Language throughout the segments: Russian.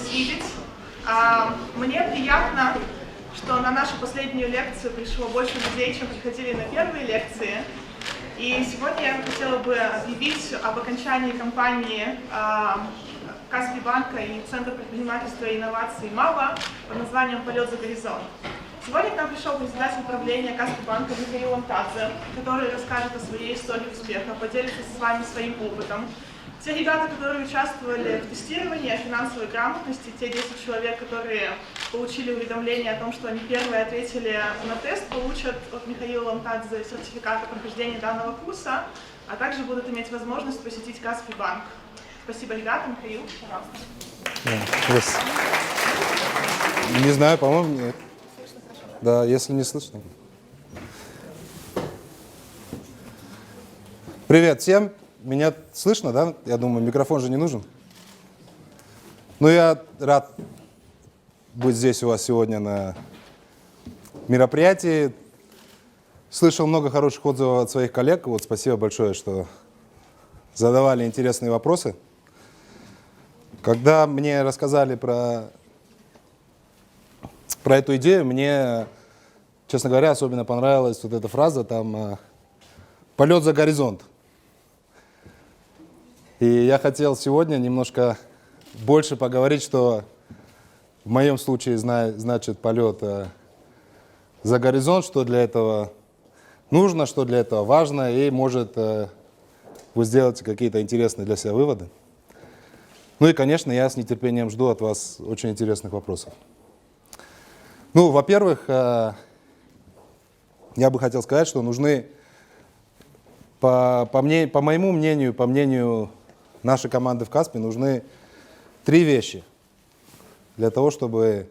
вас видеть. Мне приятно, что на нашу последнюю лекцию пришло больше людей, чем приходили на первые лекции. И сегодня я хотела бы объявить об окончании кампании Каспий банка и Центра предпринимательства и инноваций МАБА под названием «Полет за горизонт». Сегодня к нам пришел председатель правления Каспий банка Михаил Ламтадзе, который расскажет о своей истории успеха, поделится с вами своим опытом. Те ребята, которые участвовали в тестировании о финансовой грамотности, те 10 человек, которые получили уведомление о том, что они первые ответили на тест, получат от Михаила Ламтадзе сертификат о прохождении данного курса, а также будут иметь возможность посетить Каспий банк. Спасибо, ребята. Михаил, пожалуйста. Не знаю, по-моему, нет. Да, если не слышно. Привет всем. Меня слышно, да? Я думаю, микрофон же не нужен. Ну, я рад быть здесь у вас сегодня на мероприятии. Слышал много хороших отзывов от своих коллег. Вот спасибо большое, что задавали интересные вопросы. Когда мне рассказали про эту идею, мне, честно говоря, особенно понравилась вот эта фраза, там, «полет за горизонт». И я хотел сегодня немножко больше поговорить, что в моем случае значит полет за горизонт, что для этого нужно, что для этого важно, и, может, вы сделаете какие-то интересные для себя выводы. Ну и, конечно, я с нетерпением жду от вас очень интересных вопросов. Ну, во-первых, я бы хотел сказать, что нужны, по моему мнению, по мнению нашей команды в Каспий, нужны 3 вещи для того, чтобы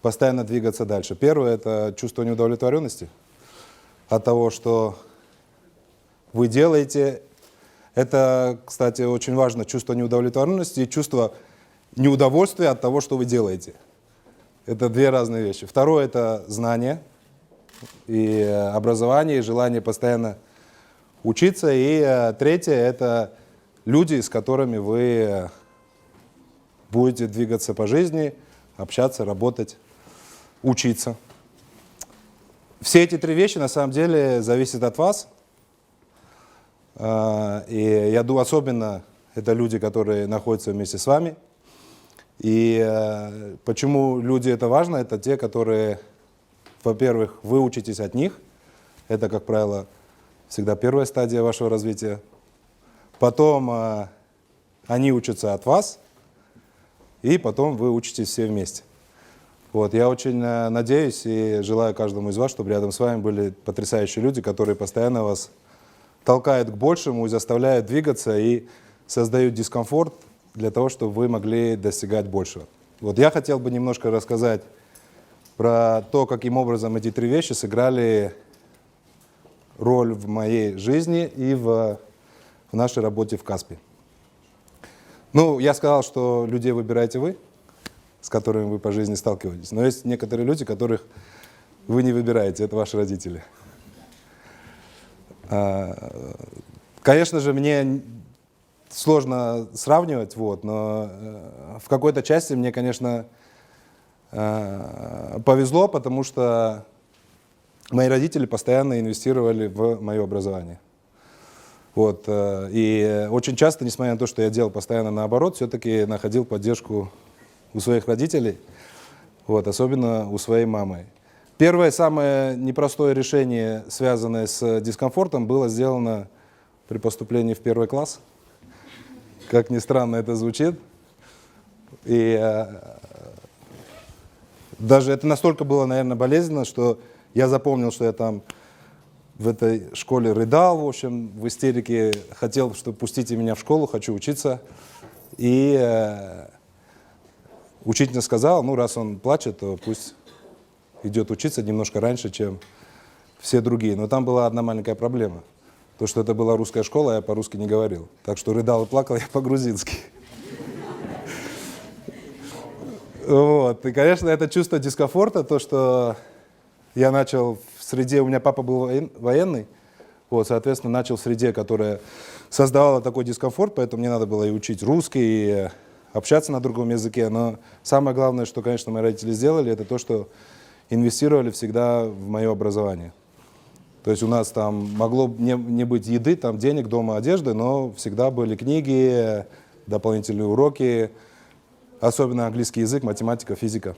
постоянно двигаться дальше. Первое – это чувство неудовлетворенности от того, что вы делаете. Это, кстати, очень важно, чувство неудовлетворенности и чувство неудовольствия от того, что вы делаете. Это 2 разные вещи. Второе – это знание и образование, и желание постоянно учиться. И третье – это люди, с которыми вы будете двигаться по жизни, общаться, работать, учиться. Все эти 3 вещи на самом деле зависят от вас. И я думаю, особенно это люди, которые находятся вместе с вами. И почему люди это важно? Это те, которые, во-первых, вы учитесь от них. Это, как правило, всегда первая стадия вашего развития. Потом они учатся от вас. И потом вы учитесь все вместе. Вот, я очень надеюсь и желаю каждому из вас, чтобы рядом с вами были потрясающие люди, которые постоянно вас толкают к большему и заставляют двигаться и создают дискомфорт для того, чтобы вы могли достигать большего. Вот я хотел бы немножко рассказать про то, каким образом эти 3 вещи сыграли роль в моей жизни и в нашей работе в Каспий. Ну, я сказал, что людей выбираете вы, с которыми вы по жизни сталкиваетесь. Но есть некоторые люди, которых вы не выбираете, это ваши родители. Конечно же, мне сложно сравнивать, вот, но в какой-то части мне, конечно, повезло, потому что мои родители постоянно инвестировали в мое образование. Вот, и очень часто, несмотря на то, что я делал постоянно наоборот, все-таки находил поддержку у своих родителей, вот, особенно у своей мамы. Первое, самое непростое решение, связанное с дискомфортом, было сделано при поступлении в 1 класс. Как ни странно это звучит. И даже это настолько было, наверное, болезненно, что я запомнил, что я там в этой школе рыдал, в общем, в истерике, хотел, чтобы пустите меня в школу, хочу учиться. И учительница сказала, ну, раз он плачет, то пусть идет учиться немножко раньше, чем все другие. Но там была одна маленькая проблема. То, что это была русская школа, я по-русски не говорил. Так что рыдал и плакал я по-грузински. Вот. И, конечно, это чувство дискомфорта, то, что я начал в среде, у меня папа был военный, вот, соответственно, начал в среде, которая создавала такой дискомфорт, поэтому мне надо было и учить русский, и общаться на другом языке. Но самое главное, что, конечно, мои родители сделали, это то, что инвестировали всегда в мое образование. То есть у нас там могло не быть еды, там денег, дома, одежды, но всегда были книги, дополнительные уроки, особенно английский язык, математика, физика.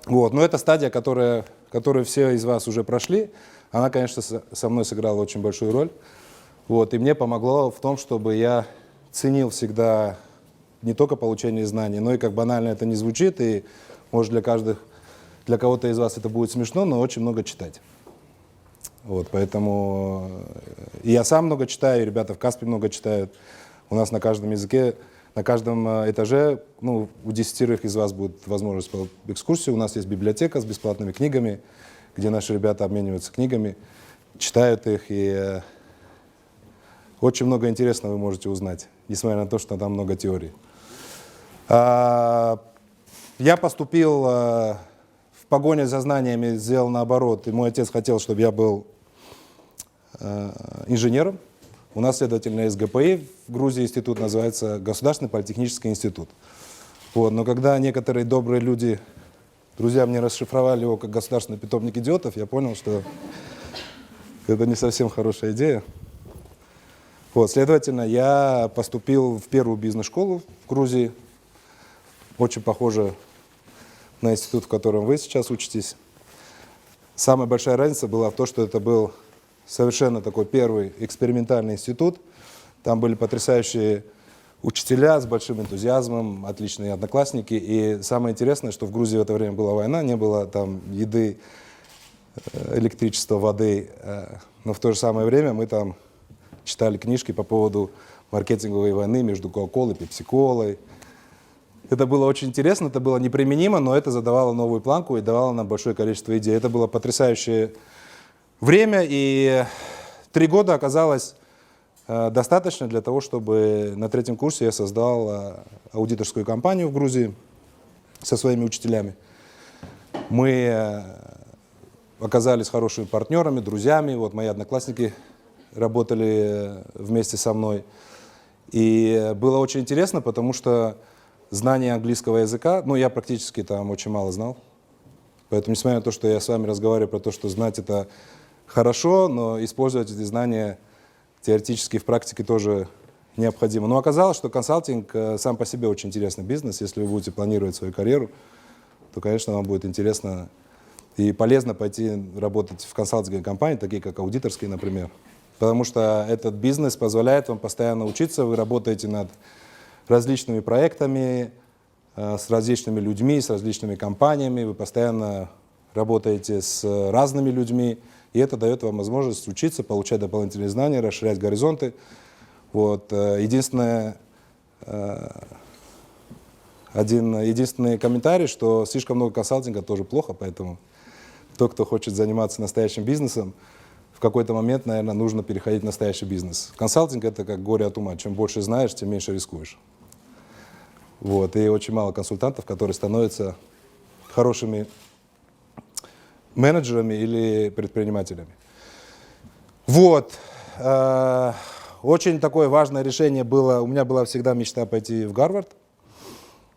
Вот. Но эта стадия, которую все из вас уже прошли, она, конечно, со мной сыграла очень большую роль. Вот. И мне помогло в том, чтобы я ценил всегда не только получение знаний, но и, как банально это не звучит, и, может, для кого-то из вас это будет смешно, но очень много читать. Вот, поэтому и я сам много читаю, и ребята в Каспе много читают. У нас на каждом языке, на каждом этаже, ну, у 10 из вас будет возможность по экскурсии. У нас есть библиотека с бесплатными книгами, где наши ребята обмениваются книгами, читают их, и очень много интересного вы можете узнать, несмотря на то, что там много теорий. Я поступил в погоне за знаниями, сделал наоборот, и мой отец хотел, чтобы я был инженером. У нас, следовательно, есть ГПИ, в Грузии институт называется Государственный политехнический институт. Вот. Но когда некоторые добрые люди, друзья, мне расшифровали его как государственный питомник идиотов, я понял, что это не совсем хорошая идея. Вот. Следовательно, я поступил в первую бизнес-школу в Грузии, очень похоже на институт, в котором вы сейчас учитесь. Самая большая разница была в том, что это был совершенно такой первый экспериментальный институт. Там были потрясающие учителя с большим энтузиазмом, отличные одноклассники. И самое интересное, что в Грузии в это время была война, не было там еды, электричества, воды. Но в то же самое время мы там читали книжки по поводу маркетинговой войны между Кока-Колой и Пепси-Колой. Это было очень интересно, это было неприменимо, но это задавало новую планку и давало нам большое количество идей. Это было потрясающее время, и 3 года оказалось достаточно для того, чтобы на 3-м курсе я создал аудиторскую компанию в Грузии со своими учителями. Мы оказались хорошими партнерами, друзьями. Вот мои одноклассники работали вместе со мной. И было очень интересно, потому что знание английского языка, ну, я практически там очень мало знал. Поэтому, несмотря на то, что я с вами разговариваю про то, что знать это хорошо, но использовать эти знания теоретически в практике тоже необходимо. Но оказалось, что консалтинг сам по себе очень интересный бизнес. Если вы будете планировать свою карьеру, то, конечно, вам будет интересно и полезно пойти работать в консалтинговые компании, такие как аудиторские, например. Потому что этот бизнес позволяет вам постоянно учиться, вы работаете над различными проектами, с различными людьми, с различными компаниями, вы постоянно работаете с разными людьми, и это дает вам возможность учиться, получать дополнительные знания, расширять горизонты. Вот. Единственный комментарий, что слишком много консалтинга тоже плохо, поэтому тот, кто хочет заниматься настоящим бизнесом, в какой-то момент, наверное, нужно переходить в настоящий бизнес. Консалтинг — это как горе от ума. Чем больше знаешь, тем меньше рискуешь. Вот. И очень мало консультантов, которые становятся хорошими менеджерами или предпринимателями. Вот. Очень такое важное решение было. У меня была всегда мечта пойти в Гарвард.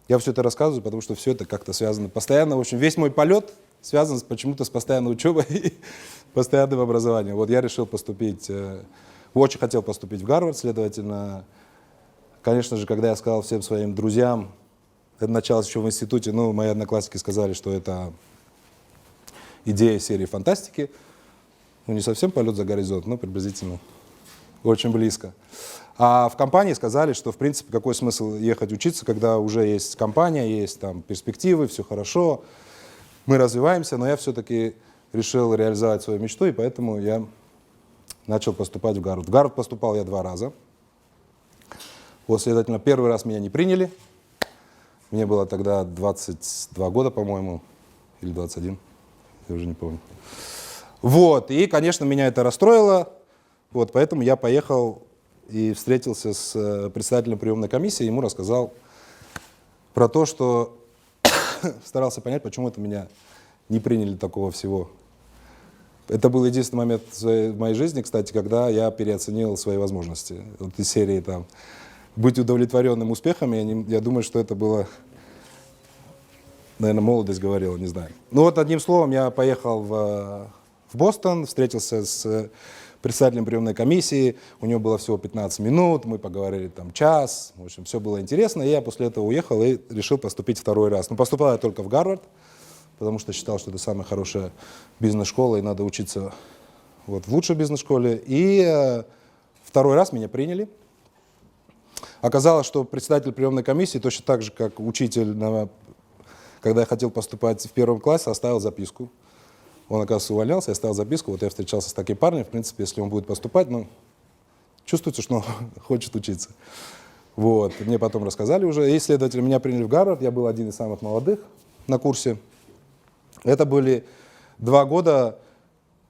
Я все это рассказываю, потому что все это как-то связано постоянно. В общем, весь мой полет связан почему-то с постоянной учебой и постоянным образованием. Вот я решил поступить, очень хотел поступить в Гарвард, следовательно. Конечно же, когда я сказал всем своим друзьям, это началось еще в институте, ну, мои одноклассники сказали, что это идея серии фантастики. Ну, не совсем полет за горизонт, но приблизительно очень близко. А в компании сказали, что, в принципе, какой смысл ехать учиться, когда уже есть компания, есть там перспективы, все хорошо, мы развиваемся, но я все-таки решил реализовать свою мечту, и поэтому я начал поступать в Гарвард. В Гарвард поступал я 2 раза. Вот, следовательно, первый раз меня не приняли. Мне было тогда 22 года, по-моему, или 21, я уже не помню. Вот, и, конечно, меня это расстроило, вот, поэтому я поехал и встретился с председателем приемной комиссии, ему рассказал про то, что старался понять, почему это меня не приняли такого всего. Это был единственный момент в моей жизни, кстати, когда я переоценил свои возможности. Вот из серии там быть удовлетворенным успехами. Я думаю, что это было, наверное, молодость говорила, не знаю. Ну вот, одним словом, я поехал в Бостон, встретился с председателем приемной комиссии, у него было всего 15 минут, мы поговорили там час, в общем, все было интересно, и я после этого уехал и решил поступить второй раз. Но поступал я только в Гарвард, потому что считал, что это самая хорошая бизнес-школа, и надо учиться вот в лучшей бизнес-школе. И второй раз меня приняли. Оказалось, что председатель приемной комиссии, точно так же, как учитель, когда я хотел поступать в первом классе, оставил записку. Он, оказывается, увольнялся, я оставил записку. Вот я встречался с таким парнем, в принципе, если он будет поступать, ну, чувствуется, что он хочет учиться. Вот. Мне потом рассказали уже. И, следовательно, меня приняли в Гарвард. Я был один из самых молодых на курсе. Это были 2 года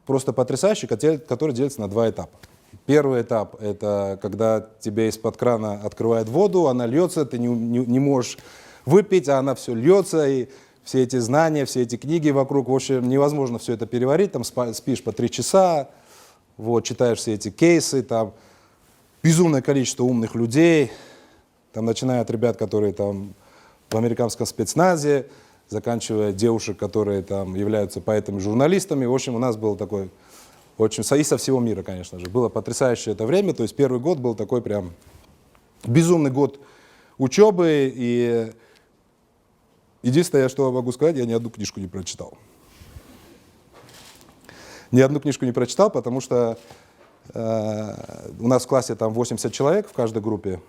просто потрясающие, которые делятся на 2 этапа. Первый этап — это когда тебе из-под крана открывает воду, она льется, ты не можешь выпить, а она все льется, и все эти знания, все эти книги вокруг, в общем, невозможно все это переварить, там спишь по 3 часа, вот, читаешь все эти кейсы, там безумное количество умных людей, там, начиная от ребят, которые там в американском спецназе, заканчивая девушек, которые там являются поэтами-журналистами. В общем, у нас был такой, очень, и со всего мира, конечно же. Было потрясающее это время, то есть первый год был такой прям безумный год учебы, и единственное, что я могу сказать, я ни одну книжку не прочитал. Ни одну книжку не прочитал, потому что у нас в классе там 80 человек в каждой группе,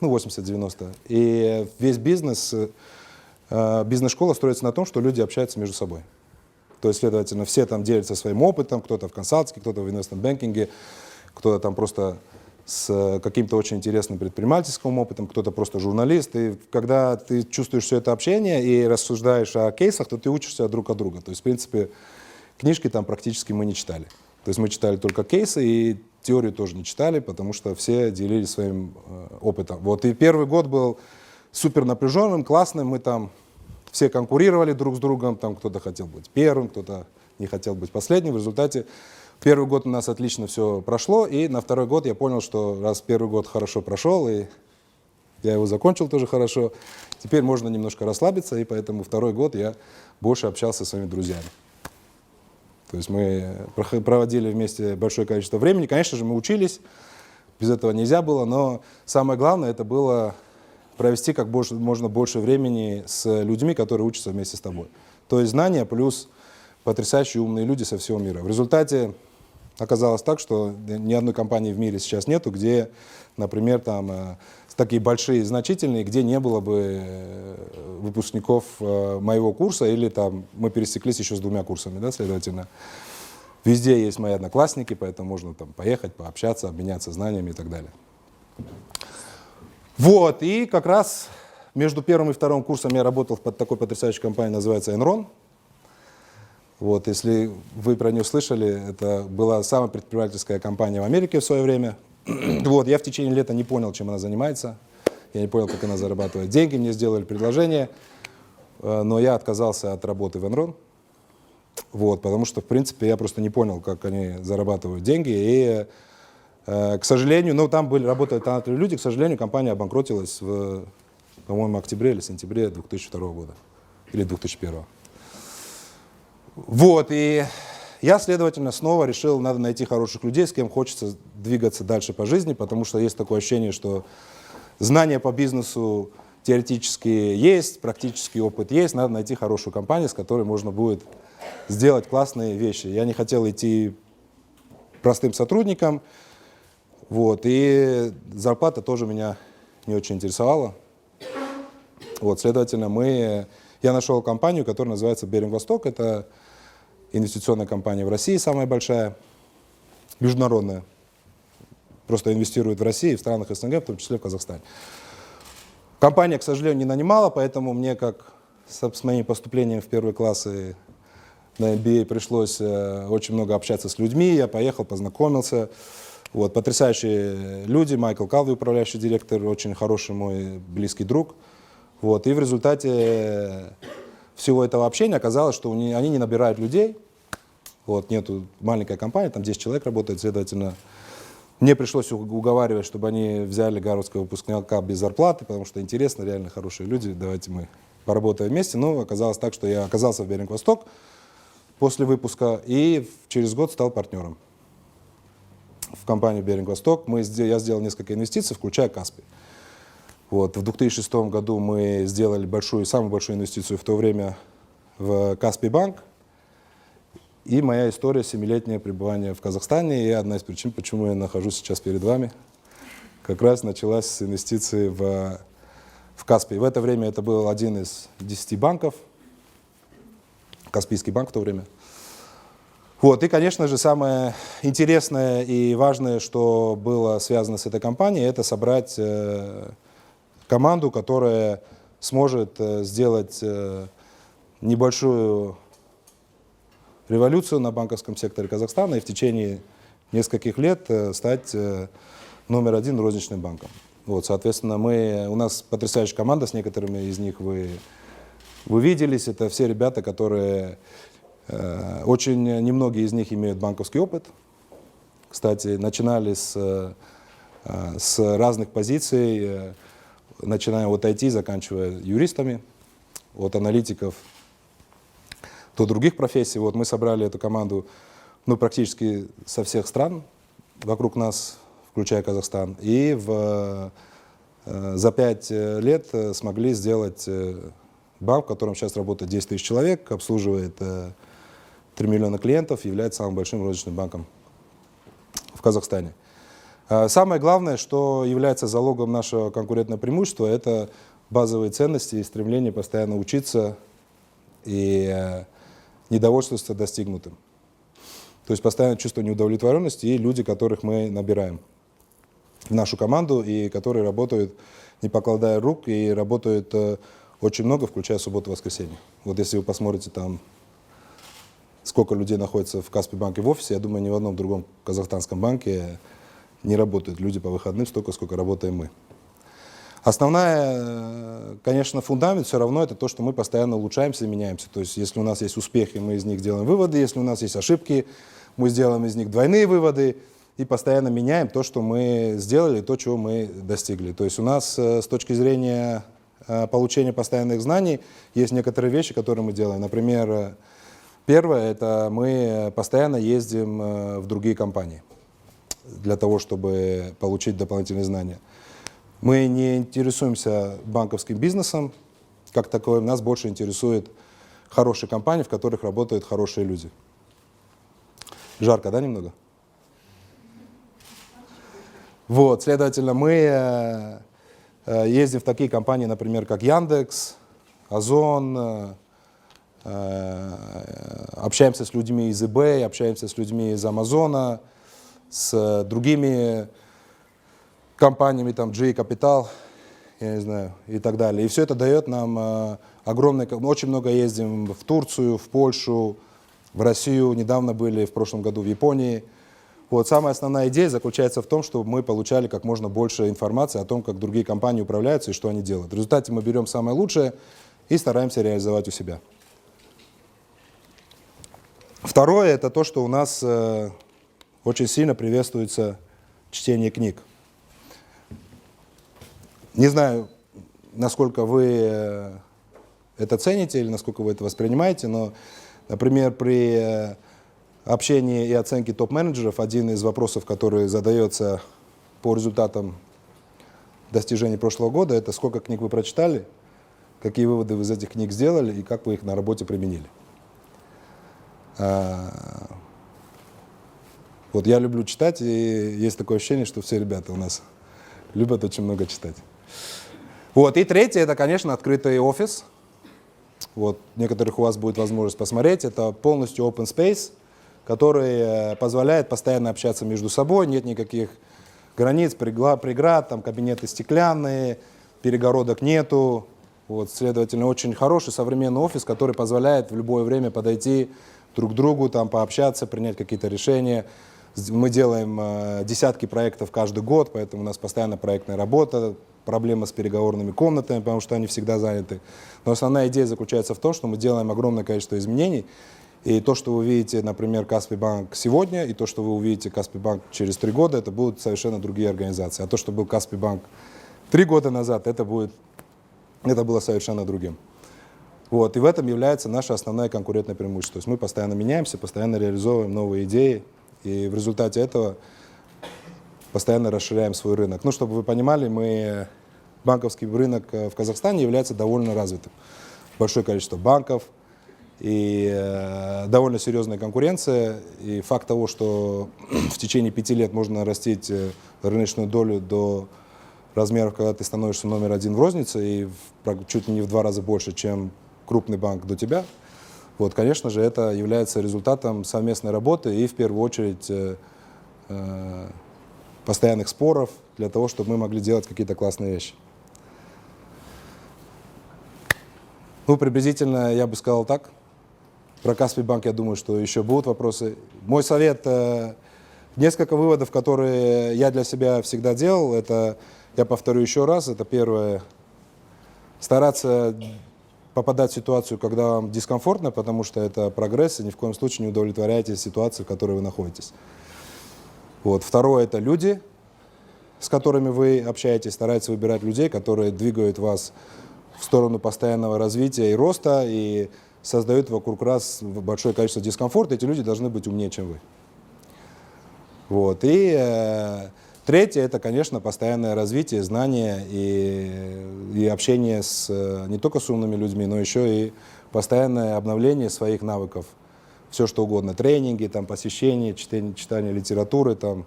ну 80-90, и весь бизнес-школа строится на том, что люди общаются между собой. То есть, следовательно, все там делятся своим опытом, кто-то в консалтинге, кто-то в инвестмент-бэнкинге, кто-то там просто с каким-то очень интересным предпринимательским опытом, кто-то просто журналист. И когда ты чувствуешь все это общение и рассуждаешь о кейсах, то ты учишься друг от друга. То есть, в принципе, книжки там практически мы не читали. То есть мы читали только кейсы, и теорию тоже не читали, потому что все делились своим опытом. Вот. И первый год был супер напряженным, классным. Мы там все конкурировали друг с другом. Там кто-то хотел быть первым, кто-то не хотел быть последним. В результате первый год у нас отлично все прошло. И на второй год я понял, что раз первый год хорошо прошел, и я его закончил тоже хорошо, теперь можно немножко расслабиться. И поэтому второй год я больше общался со своими друзьями. То есть мы проводили вместе большое количество времени. Конечно же, мы учились, без этого нельзя было, но самое главное это было провести как можно больше времени с людьми, которые учатся вместе с тобой. То есть знания плюс потрясающие умные люди со всего мира. В результате оказалось так, что ни одной компании в мире сейчас нету, где, например, там такие большие, значительные, где не было бы выпускников моего курса, или там мы пересеклись еще с 2 курсами, да, следовательно. Везде есть мои одноклассники, поэтому можно там поехать, пообщаться, обменяться знаниями и так далее. Вот, и как раз между первым и вторым курсом я работал под такой потрясающей компанией, называется Enron. Вот, если вы про нее слышали, это была самая предпринимательская компания в Америке в свое время. Вот, я в течение лета не понял, чем она занимается. Я не понял, как она зарабатывает деньги. Мне сделали предложение, но я отказался от работы в Enron. Вот, потому что, в принципе, я просто не понял, как они зарабатывают деньги. И, к сожалению, ну, там работали талантливые люди, к сожалению, компания обанкротилась в, по-моему, октябре или сентябре 2002 года. Или 2001. Вот, и я, следовательно, снова решил, надо найти хороших людей, с кем хочется двигаться дальше по жизни, потому что есть такое ощущение, что знания по бизнесу теоретически есть, практический опыт есть, надо найти хорошую компанию, с которой можно будет сделать классные вещи. Я не хотел идти простым сотрудником, вот, и зарплата тоже меня не очень интересовала. Вот, следовательно, я нашел компанию, которая называется Беринг Восток. Это инвестиционная компания в России, самая большая, международная. Просто инвестирует в России, в странах СНГ, в том числе в Казахстане. Компания, к сожалению, не нанимала, поэтому мне, как с моим поступлением в первые классы на MBA, пришлось очень много общаться с людьми. Я поехал, познакомился. Вот, потрясающие люди. Майкл Калви, управляющий директор, очень хороший мой близкий друг. Вот, и в результате всего этого общения оказалось, что они не набирают людей. Вот, нету маленькая компания, там 10 человек работает, следовательно. Мне пришлось уговаривать, чтобы они взяли гарвардского выпускника без зарплаты, потому что интересно, реально хорошие люди, давайте мы поработаем вместе. Но оказалось так, что я оказался в Беринг-Восток после выпуска и через год стал партнером в компании Беринг-Восток. Я сделал несколько инвестиций, включая Каспий. Вот, в 2006 году мы сделали самую большую инвестицию в то время в Каспий банк. И моя история 7-летнее пребывание в Казахстане, и одна из причин, почему я нахожусь сейчас перед вами, как раз началась с инвестиций в Каспий. В это время это был один из 10 банков, Каспийский банк в то время. Вот, и, конечно же, самое интересное и важное, что было связано с этой компанией, это собрать команду, которая сможет сделать небольшую революцию на банковском секторе Казахстана и в течение нескольких лет стать номер 1 розничным банком. Вот, соответственно, у нас потрясающая команда, с некоторыми из них вы виделись. Это все ребята, которые, очень немногие из них имеют банковский опыт. Кстати, начинали с разных позиций, начиная от IT, заканчивая юристами, от аналитиков до других профессий. Вот мы собрали эту команду практически со всех стран вокруг нас, включая Казахстан. И за 5 лет смогли сделать банк, в котором сейчас работает 10 тысяч человек, обслуживает 3 миллиона клиентов, является самым большим розничным банком в Казахстане. Самое главное, что является залогом нашего конкурентного преимущества, это базовые ценности и стремление постоянно учиться и недовольствоваться достигнутым. То есть постоянно чувство неудовлетворенности и люди, которых мы набираем в нашу команду и которые работают, не покладая рук, и работают очень много, включая субботу и воскресенье. Вот если вы посмотрите там, сколько людей находится в Каспий банке в офисе, я думаю, ни в одном другом казахстанском банке не работают люди по выходным столько, сколько работаем мы. Основная, конечно, фундамент все равно это то, что мы постоянно улучшаемся и меняемся. То есть если у нас есть успехи, мы из них делаем выводы, если у нас есть ошибки, мы сделаем из них двойные выводы и постоянно меняем то, что мы сделали, то, чего мы достигли. То есть у нас с точки зрения получения постоянных знаний есть некоторые вещи, которые мы делаем. Например, первое, это мы постоянно ездим в другие компании для того, чтобы получить дополнительные знания. Мы не интересуемся банковским бизнесом как таковым, нас больше интересует хорошие компании, в которых работают хорошие люди. Жарко, да, немного? Вот, следовательно, мы ездим в такие компании, например, как Яндекс, Озон, общаемся с людьми из eBay, общаемся с людьми из Амазона, с другими компаниями, там, GE Capital, я не знаю, и так далее. И все это дает нам огромное... Очень много ездим в Турцию, в Польшу, в Россию. Недавно были в прошлом году в Японии. Вот, самая основная идея заключается в том, чтобы мы получали как можно больше информации о том, как другие компании управляются и что они делают. В результате мы берем самое лучшее и стараемся реализовать у себя. Второе, это то, что у нас очень сильно приветствуется чтение книг. Не знаю, насколько вы это цените или насколько вы это воспринимаете, но, например, при общении и оценке топ-менеджеров один из вопросов, который задается по результатам достижений прошлого года, это сколько книг вы прочитали, какие выводы вы из этих книг сделали и как вы их на работе применили. Вот я люблю читать, и есть такое ощущение, что все ребята у нас любят очень много читать. Вот. И третье, это, конечно, открытый офис. Вот. Некоторых у вас будет возможность посмотреть. Это полностью open space, который позволяет постоянно общаться между собой. Нет никаких границ, преград, там кабинеты стеклянные, перегородок нету. Вот. Следовательно, очень хороший современный офис, который позволяет в любое время подойти друг к другу, там, пообщаться, принять какие-то решения. Мы делаем десятки проектов каждый год, поэтому у нас постоянно проектная работа, проблема с переговорными комнатами, потому что они всегда заняты. Но основная идея заключается в том, что мы делаем огромное количество изменений, И то, что вы видите, например, Каспий банк сегодня, и то, что вы увидите Каспий банк через 3 года, это будут совершенно другие организации. А то, что был Каспий банк 3 года назад, это было совершенно другим. Вот. И в этом является наше основное конкурентное преимущество. То есть мы постоянно меняемся, постоянно реализовываем новые идеи, и в результате этого постоянно расширяем свой рынок. Ну, чтобы вы понимали, банковский рынок в Казахстане является довольно развитым. Большое количество банков и довольно серьезная конкуренция. И факт того, что в течение 5 лет можно нарастить рыночную долю до размеров, когда ты становишься номер 1 в рознице, и чуть ли не в 2 раза больше, чем крупный банк до тебя, вот, конечно же, это является результатом совместной работы и, в первую очередь, постоянных споров для того, чтобы мы могли делать какие-то классные вещи. Ну, приблизительно я бы сказал так. Про Каспий банк, я думаю, что еще будут вопросы. Мой совет, несколько выводов, которые я для себя всегда делал, это, я повторю еще раз, это первое, стараться попадать в ситуацию, когда вам дискомфортно, потому что это прогресс, и ни в коем случае не удовлетворяйте ситуации, в которой вы находитесь. Вот. Второе – это люди, с которыми вы общаетесь. Старайтесь выбирать людей, которые двигают вас в сторону постоянного развития и роста, и создают вокруг вас большое количество дискомфорта. Эти люди должны быть умнее, чем вы. Вот. И третье – это, конечно, постоянное развитие, знания и общение не только с умными людьми, но еще и постоянное обновление своих навыков. Все что угодно. Тренинги, там, посещение, читание литературы, там,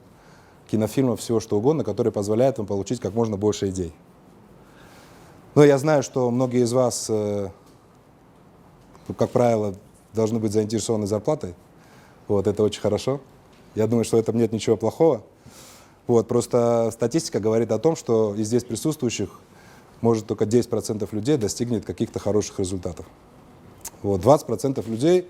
кинофильмов, всего что угодно, которое позволяет вам получить как можно больше идей. Но я знаю, что многие из вас, как правило, должны быть заинтересованы зарплатой. Вот, это очень хорошо. Я думаю, что в этом нет ничего плохого. Вот, просто статистика говорит о том, что из здесь присутствующих может только 10% людей достигнет каких-то хороших результатов. Вот, 20% людей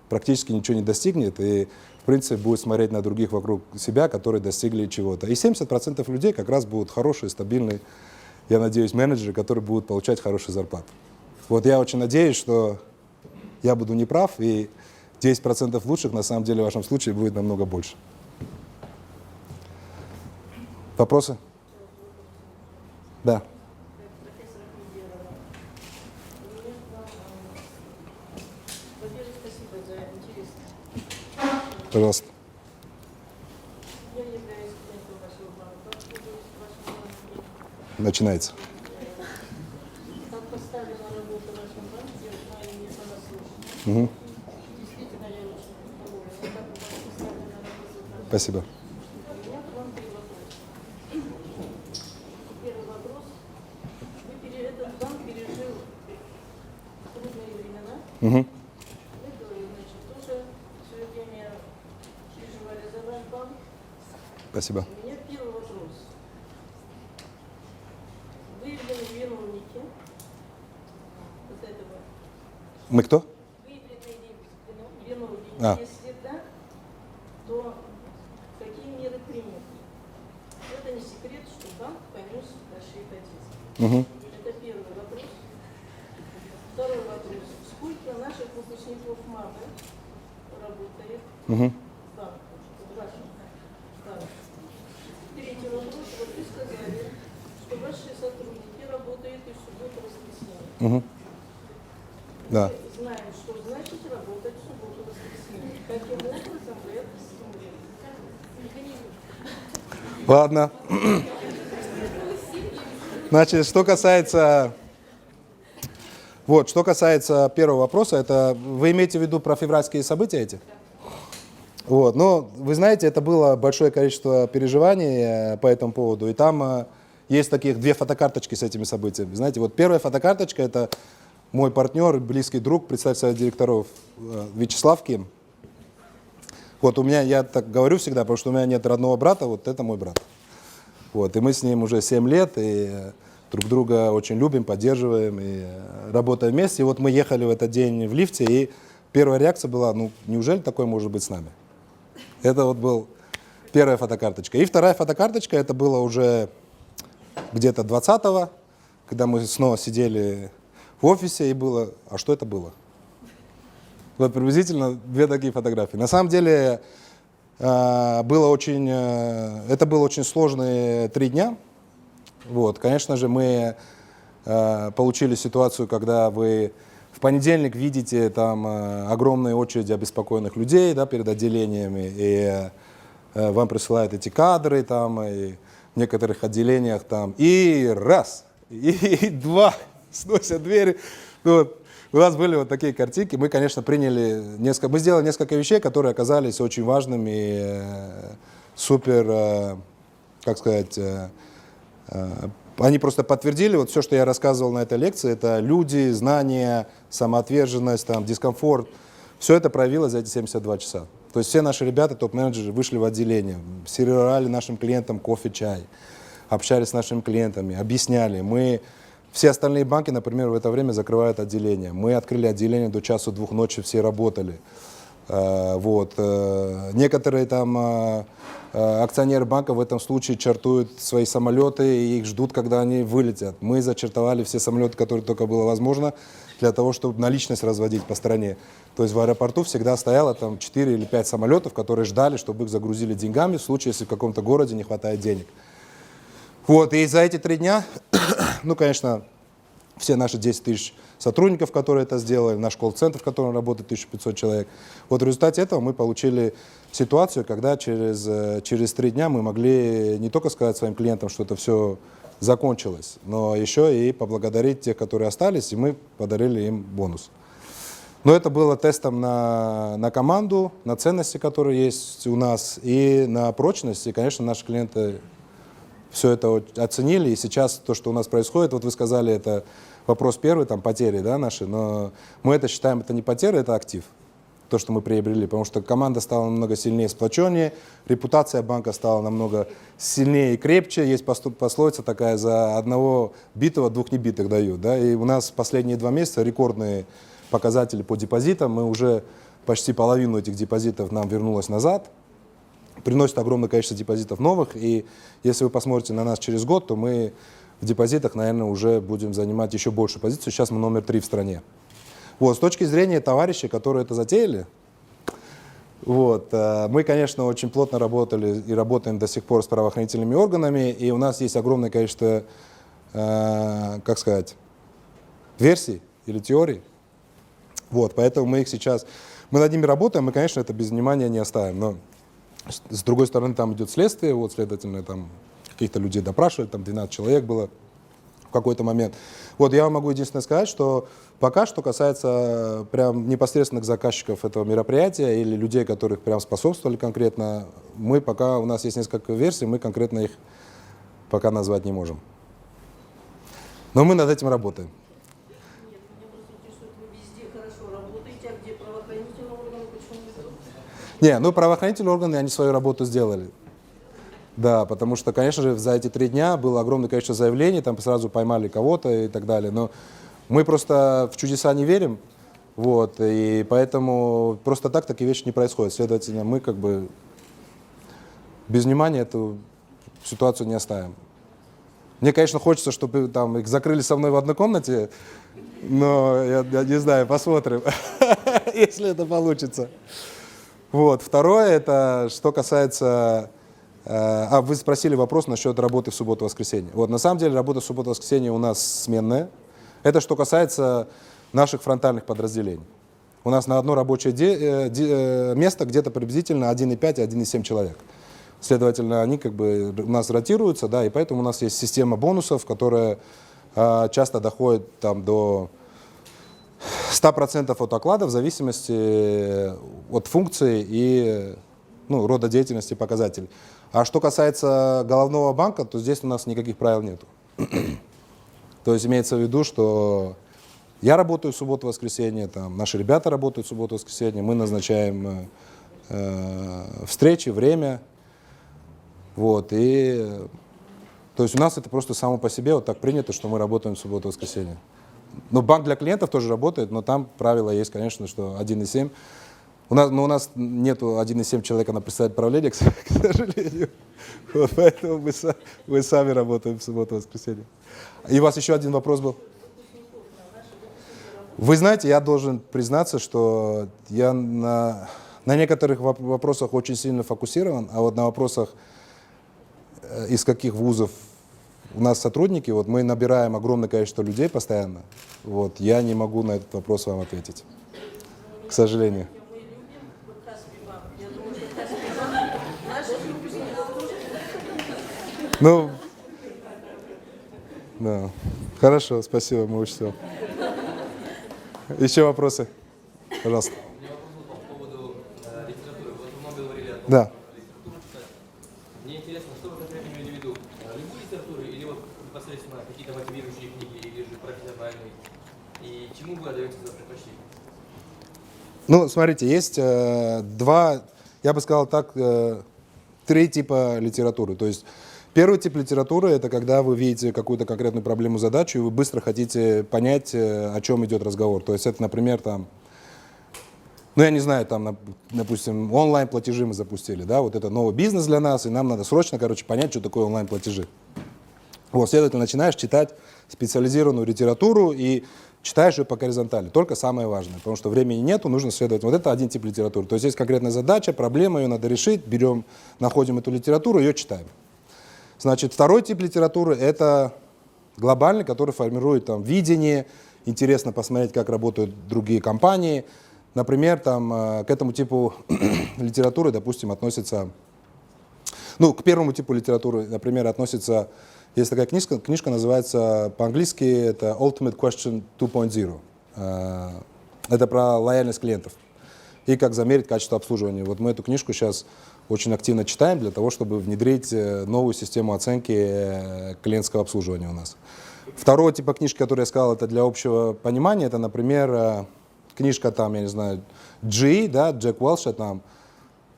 практически ничего не достигнет и, в принципе, будет смотреть на других вокруг себя, которые достигли чего-то. И 70% людей как раз будут хорошие, стабильные, я надеюсь, менеджеры, которые будут получать хорошие зарплаты. Вот я очень надеюсь, что я буду неправ, и 10% лучших, на самом деле, в вашем случае будет намного больше. Вопросы? Да. Пожалуйста. Я являюсь клиентом вашего банка. Начинается. Как поставлена работа в вашем банке, я знаю не понаслышке. Действительно, я очень довольна. Как у вас поставлена работа? Спасибо. У меня к вам 3 вопроса. Первый вопрос. Этот банк пережил трудные времена. Вы, значит, тоже в свое время переживали за ваш банк. Спасибо. У меня первый вопрос. Выявлены виновники вот этого. Мы кто? Выявлены виновники. А. Если да, то какие меры приняты? Это не секрет, что банк понес большие потери. Это первый вопрос. Второй вопрос. Сколько наших выпускников МАБы работает в банке, в вашем банке? Третий вопрос. Вот вы сказали, что ваши сотрудники работают и в субботу, и воскресенье. Да. Мы знаем, что значит работать в субботу, и воскресенье. Каким образом вы это стимулируете? Ладно. Значит, что касается первого вопроса, это вы имеете в виду про февральские события эти? Вот, но вы знаете, это было большое количество переживаний по этому поводу, и там есть таких 2 фотокарточки с этими событиями. Знаете, вот первая фотокарточка — это мой партнер, близкий друг, председатель совета директоров Вячеслав Ким. Вот у меня, я так говорю всегда, потому что у меня нет родного брата, вот это мой брат. Вот, и мы с ним уже 7 лет, и друг друга очень любим, поддерживаем, и работаем вместе. И вот мы ехали в этот день в лифте, и первая реакция была, ну, неужели такое может быть с нами? Это вот была первая фотокарточка. И вторая фотокарточка, это было уже где-то 20-го, когда мы снова сидели в офисе, и было, а что это было? Вот приблизительно 2 такие фотографии. На самом деле это было очень сложные 3 дня. Вот, конечно же, мы получили ситуацию, когда вы в понедельник видите там огромные очереди обеспокоенных людей, да, перед отделениями, и вам присылают эти кадры там, и в некоторых отделениях там, и раз, и 2, сносят двери. Вот. У нас были вот такие картинки. Мы, конечно, мы сделали несколько вещей, которые оказались очень важными и супер, как сказать, они просто подтвердили вот все, что я рассказывал на этой лекции. Это люди, знания, самоотверженность, там, дискомфорт. Все это проявилось за эти 72 часа. То есть все наши ребята, топ-менеджеры, вышли в отделение, сервировали нашим клиентам кофе, чай, общались с нашими клиентами, объясняли. Все остальные банки, например, в это время закрывают отделение. Мы открыли отделение до 1-2 ночи, все работали. Вот. Некоторые там акционеры банка в этом случае чартуют свои самолеты и их ждут, когда они вылетят. Мы зачертовали все самолеты, которые только было возможно, для того, чтобы наличность разводить по стране. То есть в аэропорту всегда стояло там 4 или 5 самолетов, которые ждали, чтобы их загрузили деньгами в случае, если в каком-то городе не хватает денег. Вот, и за эти 3 дня, ну, конечно, все наши 10 тысяч сотрудников, которые это сделали, наш колл-центр, в котором работает 1500 человек. Вот в результате этого мы получили ситуацию, когда через 3 дня мы могли не только сказать своим клиентам, что это все закончилось, но еще и поблагодарить тех, которые остались, и мы подарили им бонус. Но это было тестом на команду, на ценности, которые есть у нас, и на прочность. И, конечно, наши клиенты все это оценили. И сейчас то, что у нас происходит, вот вы сказали, это вопрос первый, там потери, да, наши, но мы это считаем, это не потери, это актив, то, что мы приобрели, потому что команда стала намного сильнее, сплоченнее, репутация банка стала намного сильнее и крепче. Есть пословица такая: за одного битого 2 небитых дают, да, и у нас последние 2 месяца рекордные показатели по депозитам, мы уже почти половину этих депозитов нам вернулось назад, приносит огромное количество депозитов новых, и если вы посмотрите на нас через год, то мы в депозитах, наверное, уже будем занимать еще большую позицию. Сейчас мы номер 3 в стране. Вот, с точки зрения товарищей, которые это затеяли, вот, мы, конечно, очень плотно работали и работаем до сих пор с правоохранительными органами, и у нас есть огромное количество, как сказать, версий или теорий. Вот, поэтому мы над ними работаем, мы, конечно, это без внимания не оставим. Но с другой стороны, там идет следствие, вот, следовательно, там каких-то людей допрашивают, там 12 человек было в какой-то момент. Вот, я вам могу единственное сказать, что пока что касается прям непосредственных заказчиков этого мероприятия или людей, которых прям способствовали конкретно, у нас есть несколько версий, мы конкретно их пока назвать не можем. Но мы над этим работаем. Нет, меня просто интересует, вы везде хорошо работаете, а где правоохранительные органы, почему вы тут? Не, правоохранительные органы, они свою работу сделали. Да, потому что, конечно же, за эти 3 дня было огромное количество заявлений, там сразу поймали кого-то и так далее. Но мы просто в чудеса не верим, вот, и поэтому просто так такие вещи не происходят. Следовательно, мы как бы без внимания эту ситуацию не оставим. Мне, конечно, хочется, чтобы там их закрыли со мной в одной комнате, но я не знаю, посмотрим, если это получится. Вот. Второе, это что касается... вы спросили вопрос насчет работы в субботу-воскресенье. Вот, на самом деле работа в субботу-воскресенье у нас сменная. Это что касается наших фронтальных подразделений. У нас на одно рабочее место где-то приблизительно 1,5 и 1,7 человек. Следовательно, они как бы у нас ротируются, да, и поэтому у нас есть система бонусов, которая часто доходит там, до 100% от оклада в зависимости от функции и рода деятельности показателей. А что касается головного банка, то здесь у нас никаких правил нету. То есть имеется в виду, что я работаю в субботу-воскресенье, там, наши ребята работают в субботу-воскресенье, мы назначаем встречи, время. Вот, то есть у нас это просто само по себе вот так принято, что мы работаем в субботу-воскресенье. Но банк для клиентов тоже работает, но там правило есть, конечно, что 1,7. У нас нету 1,7 человека на председателя правления, к сожалению. Вот, поэтому мы сами работаем в субботу-воскресенье. И у вас еще один вопрос был? Вы знаете, я должен признаться, что я на некоторых вопросах очень сильно фокусирован, а вот на вопросах, из каких вузов у нас сотрудники, вот мы набираем огромное количество людей постоянно, вот, я не могу на этот вопрос вам ответить, к сожалению. Мы любим Каспий банк. Я думаю, что Каспий банк наши выпускников тоже. Ну, да. Хорошо, спасибо, мы учтем. Еще вопросы? Пожалуйста. У меня вопрос был по поводу литературы. Вот вы много говорили о том, Да. что литературу читать. Мне интересно, что вы конкретно имели в виду? Любую литературу или вот непосредственно какие-то мотивирующие книги или же профессиональные? И чему вы отдаете за предпочтение? Ну, смотрите, есть два, я бы сказал так, три типа литературы. То есть первый тип литературы — это когда вы видите какую-то конкретную проблему, задачу, и вы быстро хотите понять, о чем идет разговор. То есть это, например, там, ну, я не знаю, там, допустим, онлайн-платежи мы запустили, да, вот это новый бизнес для нас, и нам надо срочно, короче, понять, что такое онлайн-платежи. Вот, следовательно, начинаешь читать специализированную литературу и читаешь ее по горизонтали, только самое важное, потому что времени нету, нужно следовать. Вот это один тип литературы. То есть есть конкретная задача, проблема, ее надо решить, берем, находим эту литературу, ее читаем. Значит, второй тип литературы — это глобальный, который формирует там видение, интересно посмотреть, как работают другие компании. Например, там, к этому типу литературы, допустим, относится, ну, к первому типу литературы, например, относится, есть такая книжка называется по-английски, это Ultimate Question 2.0. Это про лояльность клиентов и как замерить качество обслуживания. Вот мы эту книжку сейчас очень активно читаем для того, чтобы внедрить новую систему оценки клиентского обслуживания у нас. Второго типа книжки, который я сказал, это для общего понимания, это, например, книжка там, я не знаю, G, да, Джек Уэлша, там,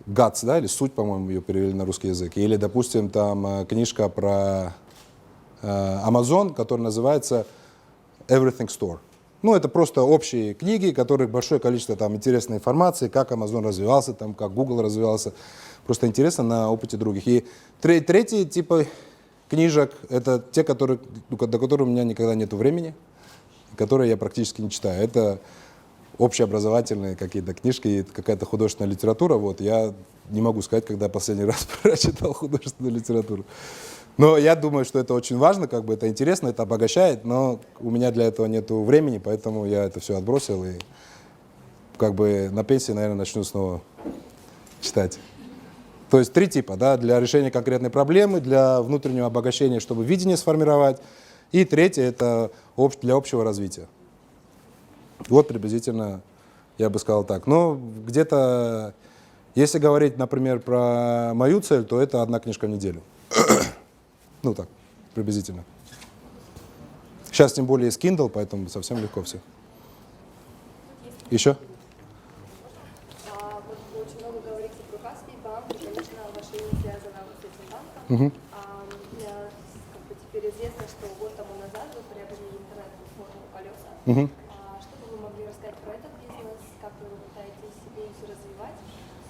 Guts, да, или Суть, по-моему, ее перевели на русский язык. Или, допустим, там книжка про Amazon, которая называется Everything Store. Ну, это просто общие книги, в которых большое количество там интересной информации, как Amazon развивался, там, как Google развивался. Просто интересно на опыте других. И третий тип книжек — это те, которые, до которых у меня никогда нет времени, которые я практически не читаю. Это общеобразовательные какие-то книжки и какая-то художественная литература. Вот, я не могу сказать, когда последний раз прочитал художественную литературу. Но я думаю, что это очень важно, как бы это интересно, это обогащает, но у меня для этого нет времени, поэтому я это все отбросил и как бы на пенсии, наверное, начну снова читать. То есть три типа, да, для решения конкретной проблемы, для внутреннего обогащения, чтобы видение сформировать, и третье — это для общего развития. Вот приблизительно я бы сказал так. Но где-то, если говорить, например, про мою цель, то это одна книжка в неделю. Ну так, приблизительно. Сейчас тем более есть Kindle, поэтому совсем легко все. Еще? Вот вы очень много говорите про Каспий банк, и, конечно, ваше имя связано с этим банком. Как бы теперь известно, что год тому назад вы приобрели интернет-платформу «Колеса». Что бы вы могли рассказать про этот бизнес, как вы пытаетесь себе развивать,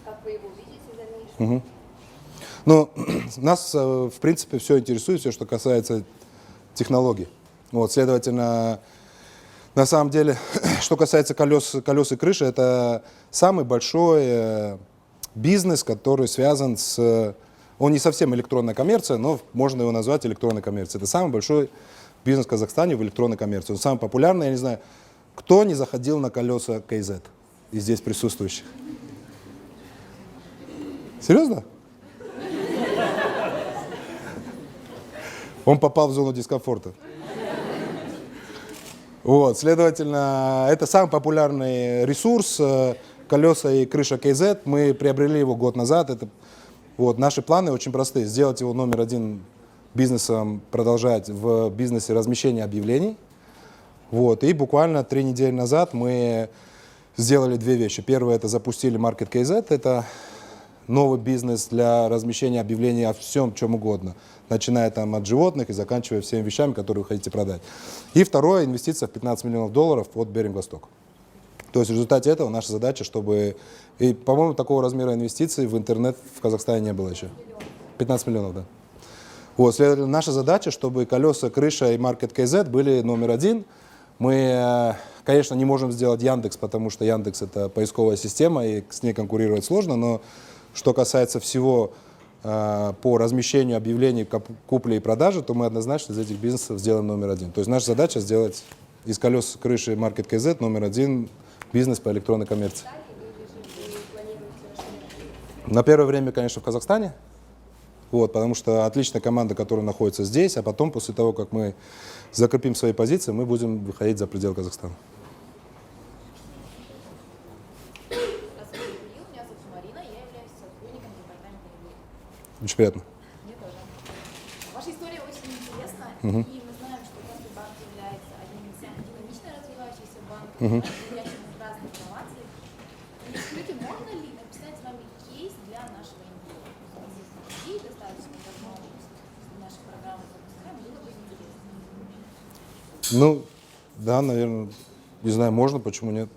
как вы его видите в дальнейшем? Ну, нас, в принципе, все интересует, все, что касается технологий. Вот, следовательно, на самом деле, что касается колес и крыши, это самый большой бизнес, который связан с... Он не совсем электронная коммерция, но можно его назвать электронной коммерцией. Это самый большой бизнес в Казахстане в электронной коммерции. Он самый популярный, я не знаю, кто не заходил на колеса KZ из здесь присутствующих? Серьезно? Он попал в зону дискомфорта. Вот, следовательно, это самый популярный ресурс, колеса и крыша KZ. Мы приобрели его год назад. Вот, наши планы очень простые. Сделать его номер один бизнесом, продолжать в бизнесе размещения объявлений. Вот, и буквально 3 недели назад мы сделали две вещи. Первое — это запустили Market KZ. Это новый бизнес для размещения объявлений о всем, чем угодно, начиная там от животных и заканчивая всеми вещами, которые вы хотите продать. И второе — инвестиция в $15 миллионов от Беринг Восток. То есть в результате этого наша задача, чтобы... И, по-моему, такого размера инвестиций в интернет в Казахстане не было еще. 15 миллионов, да. Вот, следовательно, наша задача, чтобы колеса, крыша и Market KZ были номер один. Мы конечно, не можем сделать Яндекс, потому что Яндекс — это поисковая система, и с ней конкурировать сложно, но что касается всего по размещению объявлений купли и продажи, то мы однозначно из этих бизнесов сделаем номер один. То есть наша задача сделать из колес крыши Market.kz номер один бизнес по электронной коммерции. На первое время, конечно, в Казахстане, вот, потому что отличная команда, которая находится здесь, а потом, после того, как мы закрепим свои позиции, мы будем выходить за пределы Казахстана. Здравствуйте, Илья. Меня зовут Марина, я являюсь сотрудником департамента МВД. Очень приятно. Мне тоже. Ваша история очень интересна, и мы знаем, что Каспий банк является одним из самых динамично развивающихся банков, являющим разные инновации. Скажите, можно ли написать с вами кейс для нашего МВД? Идей достаточно давно наши программы запускаем, было бы интересно. Ну, да, наверное, не знаю, можно, почему нет.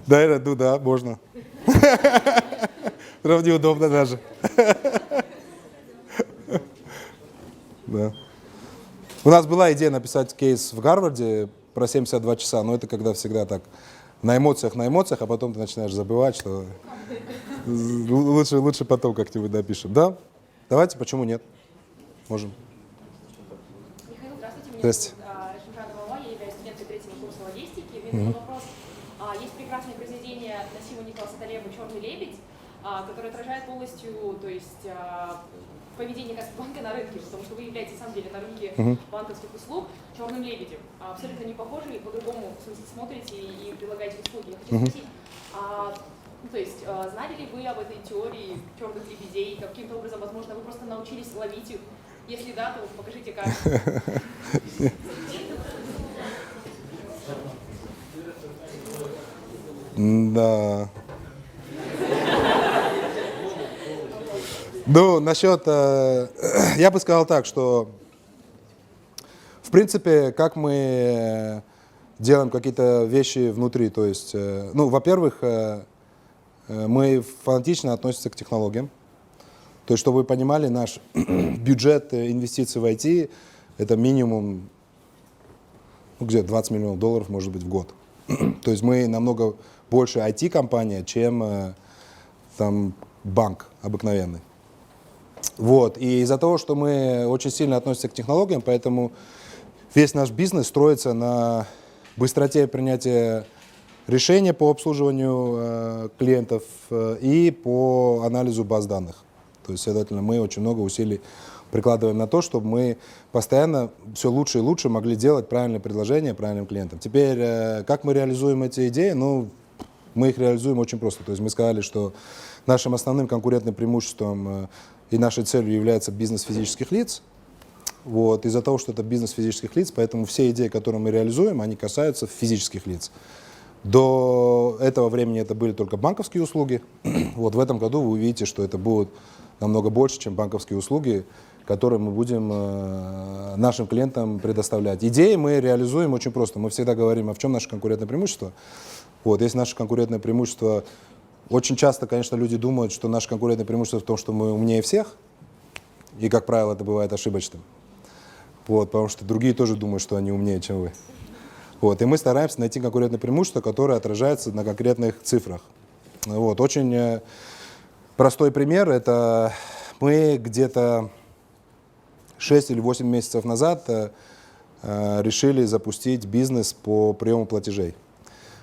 Да, ну да, можно. Правда, неудобно даже. Да. У нас была идея написать кейс в Гарварде про 72 часа, но это когда всегда так на эмоциях, а потом ты начинаешь забывать, что лучше потом как-нибудь допишем. Да, давайте, почему нет? Можем. Михаил, здравствуйте. Меня Здрасте. зовут Решимхан Галава, я являюсь студенткой третьего курса логистики. У меня такой вопрос. Есть прекрасное произведение Насима Николаса Талеба «Черный лебедь», которое отражает полностью, то есть, поведение Каспийбанка на рынке, потому что вы являетесь, на самом деле, на рынке банковских услуг черным лебедем. Абсолютно не похожи, по-другому в смысле смотрите и предлагаете услуги. Я хочу спросить, ну, то есть, знали ли вы об этой теории черных лебедей? Каким-то образом, возможно, вы просто научились ловить их? Если да, то покажите как. Да. Ну, насчет... я бы сказал так, что, в принципе, как мы делаем какие-то вещи внутри, то есть, ну, во-первых, мы фанатично относимся к технологиям. То есть, чтобы вы понимали, наш бюджет инвестиций в IT — это минимум, ну, где-то $20 миллионов, может быть, в год. То есть мы намного больше IT-компания, чем там банк обыкновенный. Вот. И из-за того, что мы очень сильно относимся к технологиям, поэтому весь наш бизнес строится на быстроте принятия решения по обслуживанию клиентов и по анализу баз данных. То есть, следовательно, мы очень много усилий прикладываем на то, чтобы мы постоянно все лучше и лучше могли делать правильные предложения правильным клиентам. Теперь, как мы реализуем эти идеи? Ну, мы их реализуем очень просто. То есть мы сказали, что нашим основным конкурентным преимуществом и нашей целью является бизнес физических лиц. Вот. Из-за того, что это бизнес физических лиц, поэтому все идеи, которые мы реализуем, они касаются физических лиц. До этого времени это были только банковские услуги. Вот в этом году вы увидите, что это будет намного больше, чем банковские услуги, которые мы будем нашим клиентам предоставлять. Идеи мы реализуем очень просто. Мы всегда говорим, а в чем наше конкурентное преимущество? Вот, есть наше конкурентное преимущество. Очень часто, конечно, люди думают, что наше конкурентное преимущество в том, что мы умнее всех. И, как правило, это бывает ошибочным. Вот, потому что другие тоже думают, что они умнее, чем вы. Вот, и мы стараемся найти конкурентное преимущество, которое отражается на конкретных цифрах. Вот, очень простой пример. Это мы где-то 6 или 8 месяцев назад решили запустить бизнес по приему платежей.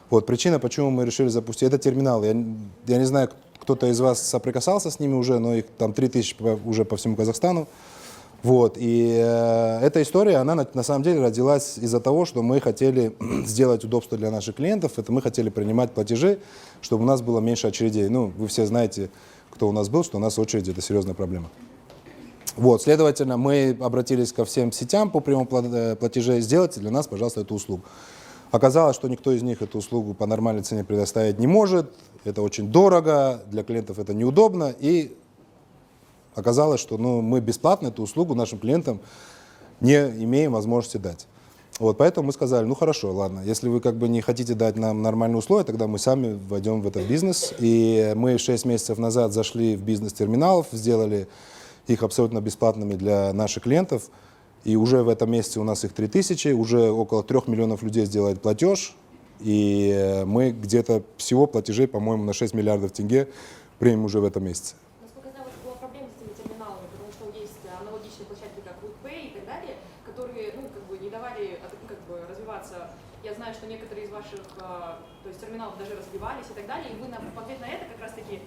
Вот причина, почему мы решили запустить, это терминалы. Я не знаю, кто-то из вас соприкасался с ними уже, но их там 3000 уже по всему Казахстану. Вот, и эта история, она на самом деле родилась из-за того, что мы хотели сделать удобство для наших клиентов, это мы хотели принимать платежи, чтобы у нас было меньше очередей. Ну, вы все знаете, кто у нас был, что у нас очереди — это серьезная проблема. Вот, следовательно, мы обратились ко всем сетям по приему платежей, сделайте для нас, пожалуйста, эту услугу. Оказалось, что никто из них эту услугу по нормальной цене предоставить не может, это очень дорого, для клиентов это неудобно, и оказалось, что мы бесплатно эту услугу нашим клиентам не имеем возможности дать. Вот, поэтому мы сказали, ну хорошо, ладно, если вы как бы не хотите дать нам нормальные условия, тогда мы сами войдем в этот бизнес. И мы 6 месяцев назад зашли в бизнес терминалов, сделали их абсолютно бесплатными для наших клиентов. И уже в этом месяце у нас их 3000, уже около 3 миллионов людей сделает платеж. И мы где-то всего платежей, по-моему, на 6 миллиардов тенге примем уже в этом месяце. Насколько я знаю, у вас была проблема с этими терминалами, потому что есть аналогичные площадки, как WoodPay и так далее, которые, ну, как бы не давали, как бы, развиваться. Я знаю, что некоторые из ваших, то есть терминалов даже разбивались и так далее, и вы в ответ на это как раз-таки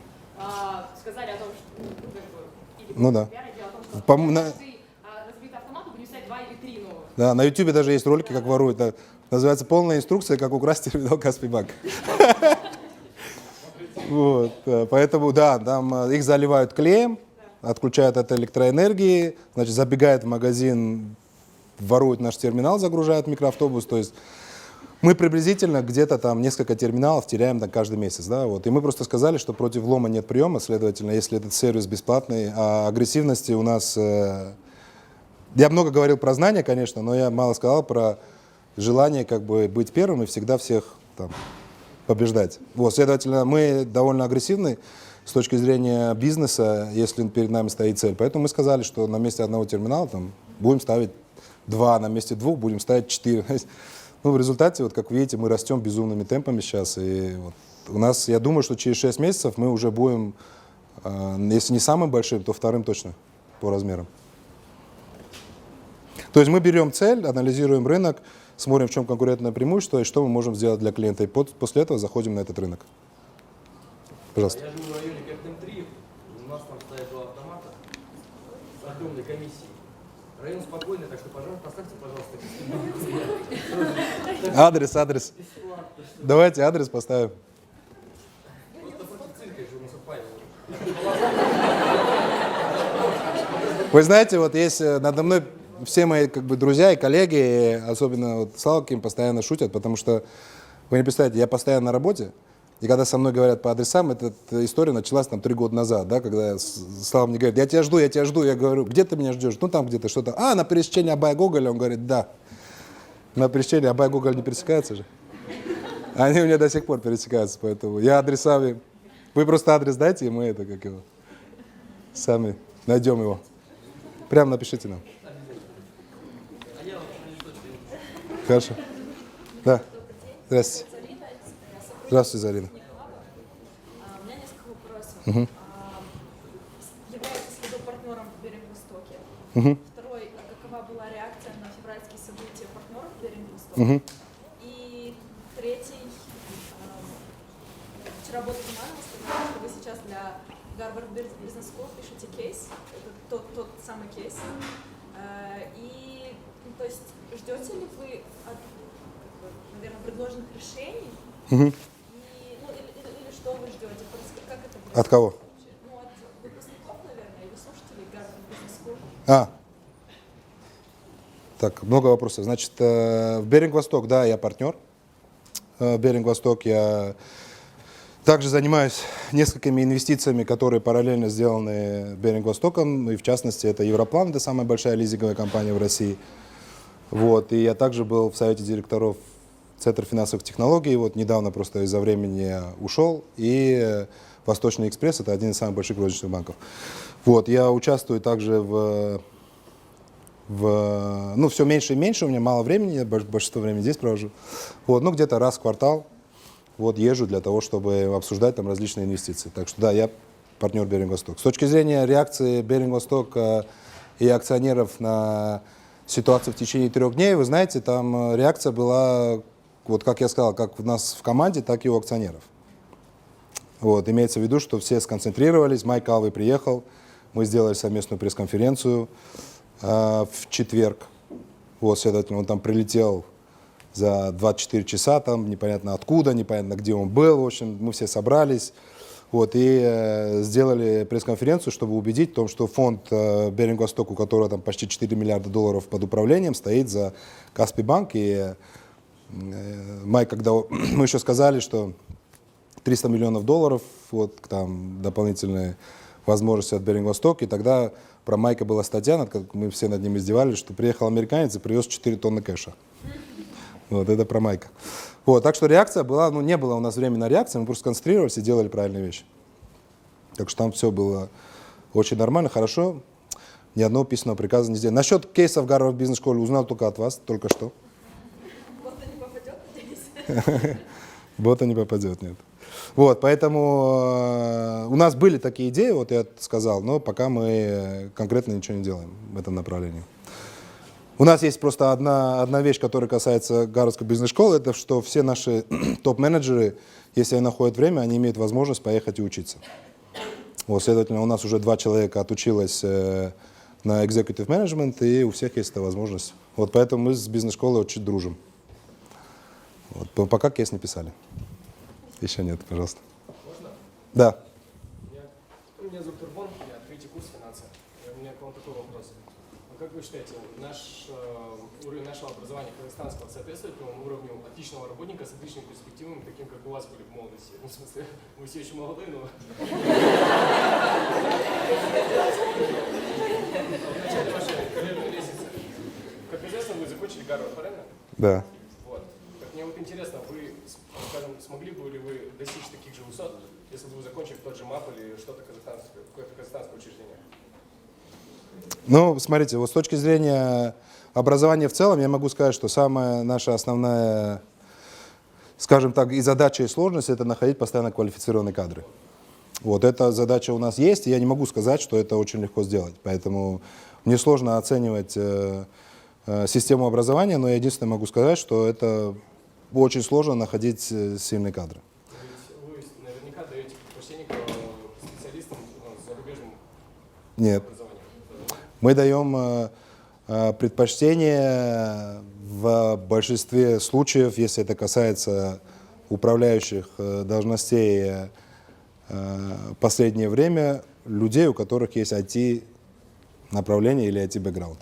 сказали о том, что, ну, как бы, или Ну да. пиарили о том, что каждый разбитый автомат будет ставить 2 или 3 новых. Да, на YouTube даже есть ролики, как воруют. Да. Называется «Полная инструкция, как украсть терминал Каспий Банк». Вот, поэтому, да, там их заливают клеем, отключают от электроэнергии, значит, забегает в магазин, воруют наш терминал, загружают в микроавтобус, то есть мы приблизительно где-то там несколько терминалов теряем там каждый месяц, да, вот. И мы просто сказали, что против взлома нет приема, следовательно, если этот сервис бесплатный, а агрессивности у нас... Я много говорил про знания, конечно, но я мало сказал про желание как бы быть первым и всегда всех там побеждать. Вот, следовательно, мы довольно агрессивны с точки зрения бизнеса, если перед нами стоит цель. Поэтому мы сказали, что на месте одного терминала там будем ставить 2, на месте 2 будем ставить 4. Ну, в результате, вот как вы видите, мы растем безумными темпами сейчас. И вот у нас, я думаю, что через 6 месяцев мы уже будем, если не самым большим, то вторым точно по размерам. То есть мы берем цель, анализируем рынок, смотрим, в чем конкурентное преимущество и что мы можем сделать для клиента. И после этого заходим на этот рынок. Пожалуйста. Я живу в районе Кэптем-3, у нас там стоят 2 автомата с огромной комиссией. Район спокойный, так что, пожалуйста, поставьте, пожалуйста, Адрес. Давайте адрес поставим. вот напротив цирка, я живу на Сапаево. Вы знаете, вот есть надо мной все мои как бы друзья и коллеги, особенно вот Слава Ким, постоянно шутят, потому что, вы не представляете, я постоянно на работе, и когда со мной говорят по адресам, эта история началась там 3 года назад, да, когда Слава мне говорит, я тебя жду, я говорю, где ты меня ждешь? Ну там где-то что-то, на пересечении Абая-Гоголя, он говорит, да. На пересечении Абая-Гоголь не пересекается же. Они у меня до сих пор пересекаются, поэтому я адреса, вы просто адрес дайте, и мы это как его, сами найдем его. Прямо напишите нам. Хорошо. Да. Здравствуйте. Здравствуйте, Зарина. У меня несколько вопросов. Мгм. Являетесь ли вы партнером в Беринг-Востоке? Мгм. Второй, какова была реакция на февральские события партнеров в Беринг-Востоке? Мгм. И третий, вчера Бота Туманова сказала, что вы сейчас для Гарвард Бизнес School пишете кейс, это тот самый кейс. И, то есть, ждете ли вы от, наверное, предложенных решений? Мгм. Или что вы ждете? Как это будет? От кого? Ну, от выпускников, наверное, или слушателей Гарвард Бизнес School. Так, много вопросов. Значит, в Беринг-Восток, да, я партнер. В Беринг-Восток я также занимаюсь несколькими инвестициями, которые параллельно сделаны Беринг-Востоком. И в частности, это Европлан, это самая большая лизинговая компания в России. Вот, и я также был в совете директоров Центра финансовых технологий. Вот недавно просто из-за времени ушел. И Восточный экспресс, это один из самых больших розничных банков. Вот, я участвую также ну, все меньше и меньше, у меня мало времени, я большинство времени здесь провожу. Вот, ну, где-то раз в квартал вот, езжу для того, чтобы обсуждать там различные инвестиции. Так что да, я партнер Беринг-Восток. С точки зрения реакции Беринг-Восток и акционеров на ситуацию в течение 3 дней, вы знаете, там реакция была, вот как я сказал, как у нас в команде, так и у акционеров. Вот, имеется в виду, что все сконцентрировались, Майк Алвей приехал, мы сделали совместную пресс-конференцию в четверг. Вот, следовательно, он там прилетел за 24 часа, там непонятно откуда, непонятно где он был. В общем, мы все собрались вот, и сделали пресс-конференцию, чтобы убедить в том, что фонд Беринг-Восток, у которого там почти 4 миллиарда долларов под управлением, стоит за Каспий Банк. И Майк, когда мы еще сказали, что 300 миллионов долларов, вот там дополнительные возможности от Беринг-Восток, и тогда про Майка была статья, мы все над ним издевались, что приехал американец и привез 4 тонны кэша. Вот, это про Майка. Вот, так что реакция была, ну, не было у нас времени на реакцию, мы просто концентрировались и делали правильные вещи. Так что там все было очень нормально, хорошо. Ни одного письменного приказа не сделали. Насчет кейсов в Гарвард бизнес-школе узнал только от вас, только что. Вот-то не попадет, надеюсь. Бота не попадет, нет. Вот, поэтому у нас были такие идеи, вот я сказал, но пока мы конкретно ничего не делаем в этом направлении. У нас есть просто одна вещь, которая касается Гарвардской бизнес-школы, это что все наши топ-менеджеры, если они находят время, они имеют возможность поехать и учиться. Вот, следовательно, у нас уже 2 человека отучилось на executive management, и у всех есть эта возможность. Вот поэтому мы с бизнес-школой очень дружим. Вот, пока кейс не писали. Еще нет, пожалуйста. Можно? Да. Меня зовут Турбон, я 3-й курс финансов. У меня к вам такой вопрос. Как вы считаете, уровень нашего образования казахстанского соответствует уровню отличного работника с отличными перспективами, таким, как у вас были в молодости? Ну, в смысле, вы все еще молодые, но... В начале вашей карьерной лестницы, как известно, вы закончили Гарвард, правильно? Да. Вот. Так мне вот интересно, вы, скажем, смогли бы ли вы достичь таких же высот, если бы вы закончили тот же МАП или что-то казахстанское, какое-то казахстанское учреждение? Ну, смотрите, вот с точки зрения образования в целом, я могу сказать, что самая наша основная, скажем так, и задача, и сложность – это находить постоянно квалифицированные кадры. Вот эта задача у нас есть, и я не могу сказать, что это очень легко сделать. Поэтому мне сложно оценивать систему образования, но я единственное могу сказать, что это очень сложно находить сильные кадры. Вы наверняка даете предпочтение специалистам с зарубежным Нет. образованием. Мы даем предпочтение в большинстве случаев, если это касается управляющих должностей в последнее время, людей, у которых есть IT-направление или IT-бэкграунд.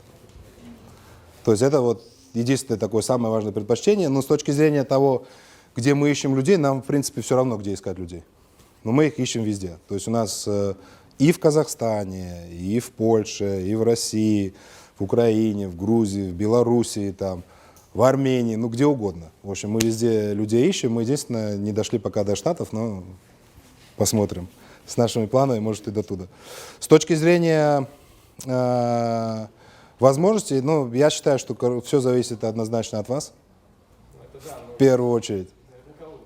То есть это вот единственное такое самое важное предпочтение. Но с точки зрения того, где мы ищем людей, нам в принципе все равно, где искать людей. Но мы их ищем везде. То есть у нас и в Казахстане, и в Польше, и в России, в Украине, в Грузии, в Белоруссии, там, в Армении, ну где угодно. В общем, мы везде людей ищем. Мы единственное не дошли пока до Штатов, но посмотрим. С нашими планами, может, и до туда. С точки зрения возможностей, ну, я считаю, что все зависит однозначно от вас. Это да, но В первую очередь. наверняка вы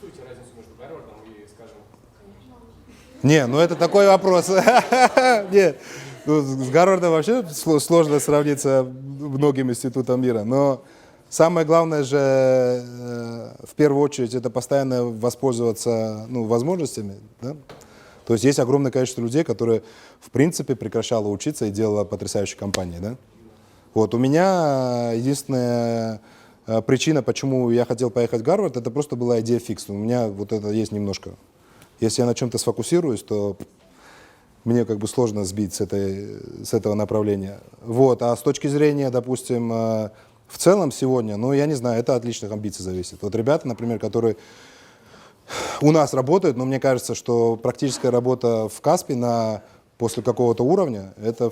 чувствуете разницу между Гарвардом и, скажем... Не, ну это такой вопрос. Нет, ну, с Гарвардом вообще сложно сравниться многим институтам мира. Но самое главное же, в первую очередь, это постоянно воспользоваться возможностями. Да? То есть есть огромное количество людей, которые, в принципе, прекращало учиться и делало потрясающие компании. Да? Вот, у меня единственная причина, почему я хотел поехать в Гарвард, это просто была идея фикс. У меня вот это есть немножко. Если я на чем-то сфокусируюсь, то мне как бы сложно сбить с этого направления. Вот. А с точки зрения, допустим, в целом сегодня, ну, я не знаю, это от личных амбиций зависит. Вот ребята, например, которые у нас работают, но мне кажется, что практическая работа в Каспи после какого-то уровня, это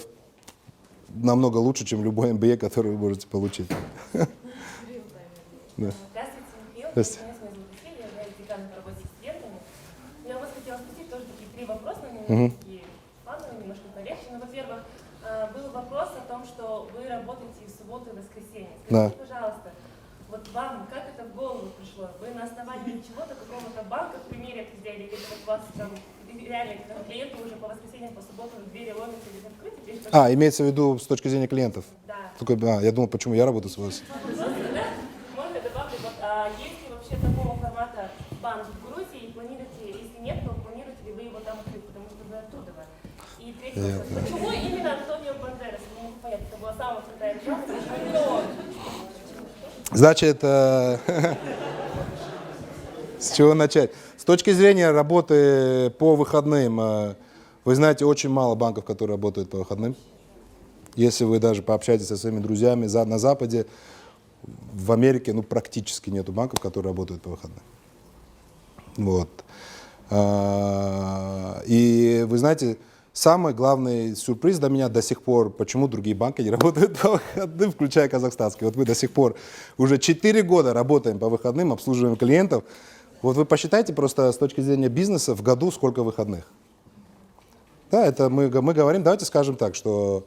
намного лучше, чем любой MBA, который вы можете получить. Да. Здравствуйте, Михаил. Здравствуйте. Меня зовут Елена, я являюсь деканом по работе с студентами. Я вас хотела спросить тоже такие 3 вопроса, наверное, такие плановые, немножко полегче. Ну, во-первых, был вопрос о том, что вы работаете и в субботу, и в воскресенье. Скажите, пожалуйста, вот вам как это в голову пришло? Вы на основании чего-то, какого-то банка, к примеру, это сделали, или вот вас там реально клиенты уже по воскресеньям, по субботам двери ломятся или закрыты? Имеется в виду с точки зрения клиентов? Да. Я думал, почему я работаю с вас. Можно добавлю, есть ли вообще такого формата банк в Грузии, и планируете, если нет, то планируете ли вы его там открыть, потому что вы оттуда. И третий вопрос, почему именно Антонио Бандерас? Не могу понять, это была самая крутая реклама, почему именно он? Значит, с чего начать? С точки зрения работы по выходным, вы знаете, очень мало банков, которые работают по выходным. Если вы даже пообщаетесь со своими друзьями на Западе, в Америке практически нету банков, которые работают по выходным. Вот. И вы знаете, самый главный сюрприз для меня до сих пор, почему другие банки не работают по выходным, включая казахстанский. Вот мы до сих пор уже 4 года работаем по выходным, обслуживаем клиентов. Вот вы посчитайте просто с точки зрения бизнеса в году сколько выходных. Да, это мы говорим, давайте скажем так, что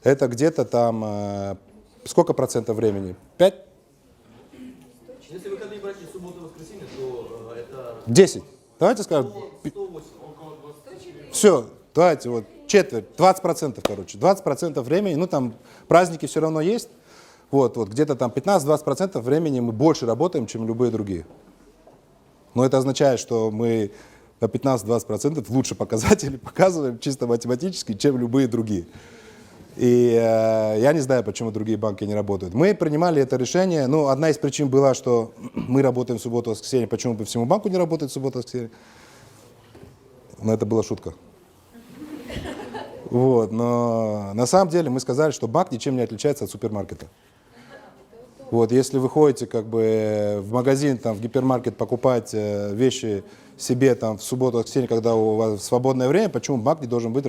это где-то там, сколько процентов времени? 5? Если выходные брать в субботу и воскресенье, то это 10. Давайте скажем. 108. Все, давайте вот четверть, 20%, короче. 20% времени, ну там праздники все равно есть. Вот где-то там 15-20% времени мы больше работаем, чем любые другие. Но это означает, что мы на 15-20% лучше показатели показываем чисто математически, чем любые другие. И я не знаю, почему другие банки не работают. Мы принимали это решение. Ну, одна из причин была, что мы работаем в субботу и воскресенье. Почему бы всему банку не работать в субботу и воскресенье? Но это была шутка. Вот, но на самом деле мы сказали, что банк ничем не отличается от супермаркета. Вот, если вы ходите как бы в магазин, там, в гипермаркет покупать вещи себе там, в субботу, воскресенье, когда у вас свободное время, почему банк не должен быть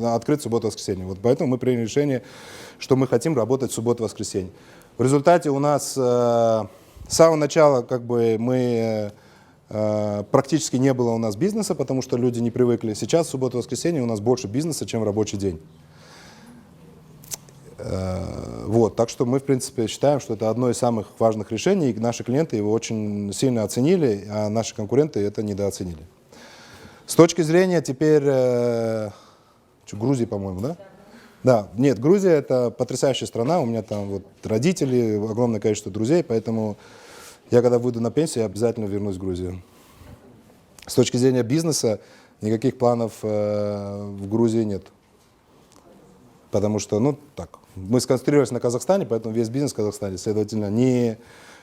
открыт в субботу, воскресенье? Вот поэтому мы приняли решение, что мы хотим работать в субботу, воскресенье. В результате у нас с самого начала как бы мы практически не было у нас бизнеса, потому что люди не привыкли. Сейчас в субботу, воскресенье у нас больше бизнеса, чем в рабочий день. Вот, так что мы, в принципе, считаем, что это одно из самых важных решений, и наши клиенты его очень сильно оценили, а наши конкуренты это недооценили. С точки зрения теперь Грузии, по-моему, да? Да, нет, Грузия это потрясающая страна, у меня там вот родители, огромное количество друзей, поэтому я когда выйду на пенсию, я обязательно вернусь в Грузию. С точки зрения бизнеса никаких планов в Грузии нет. Потому что, ну, так, мы сконцентрировались на Казахстане, поэтому весь бизнес в Казахстане, следовательно, ни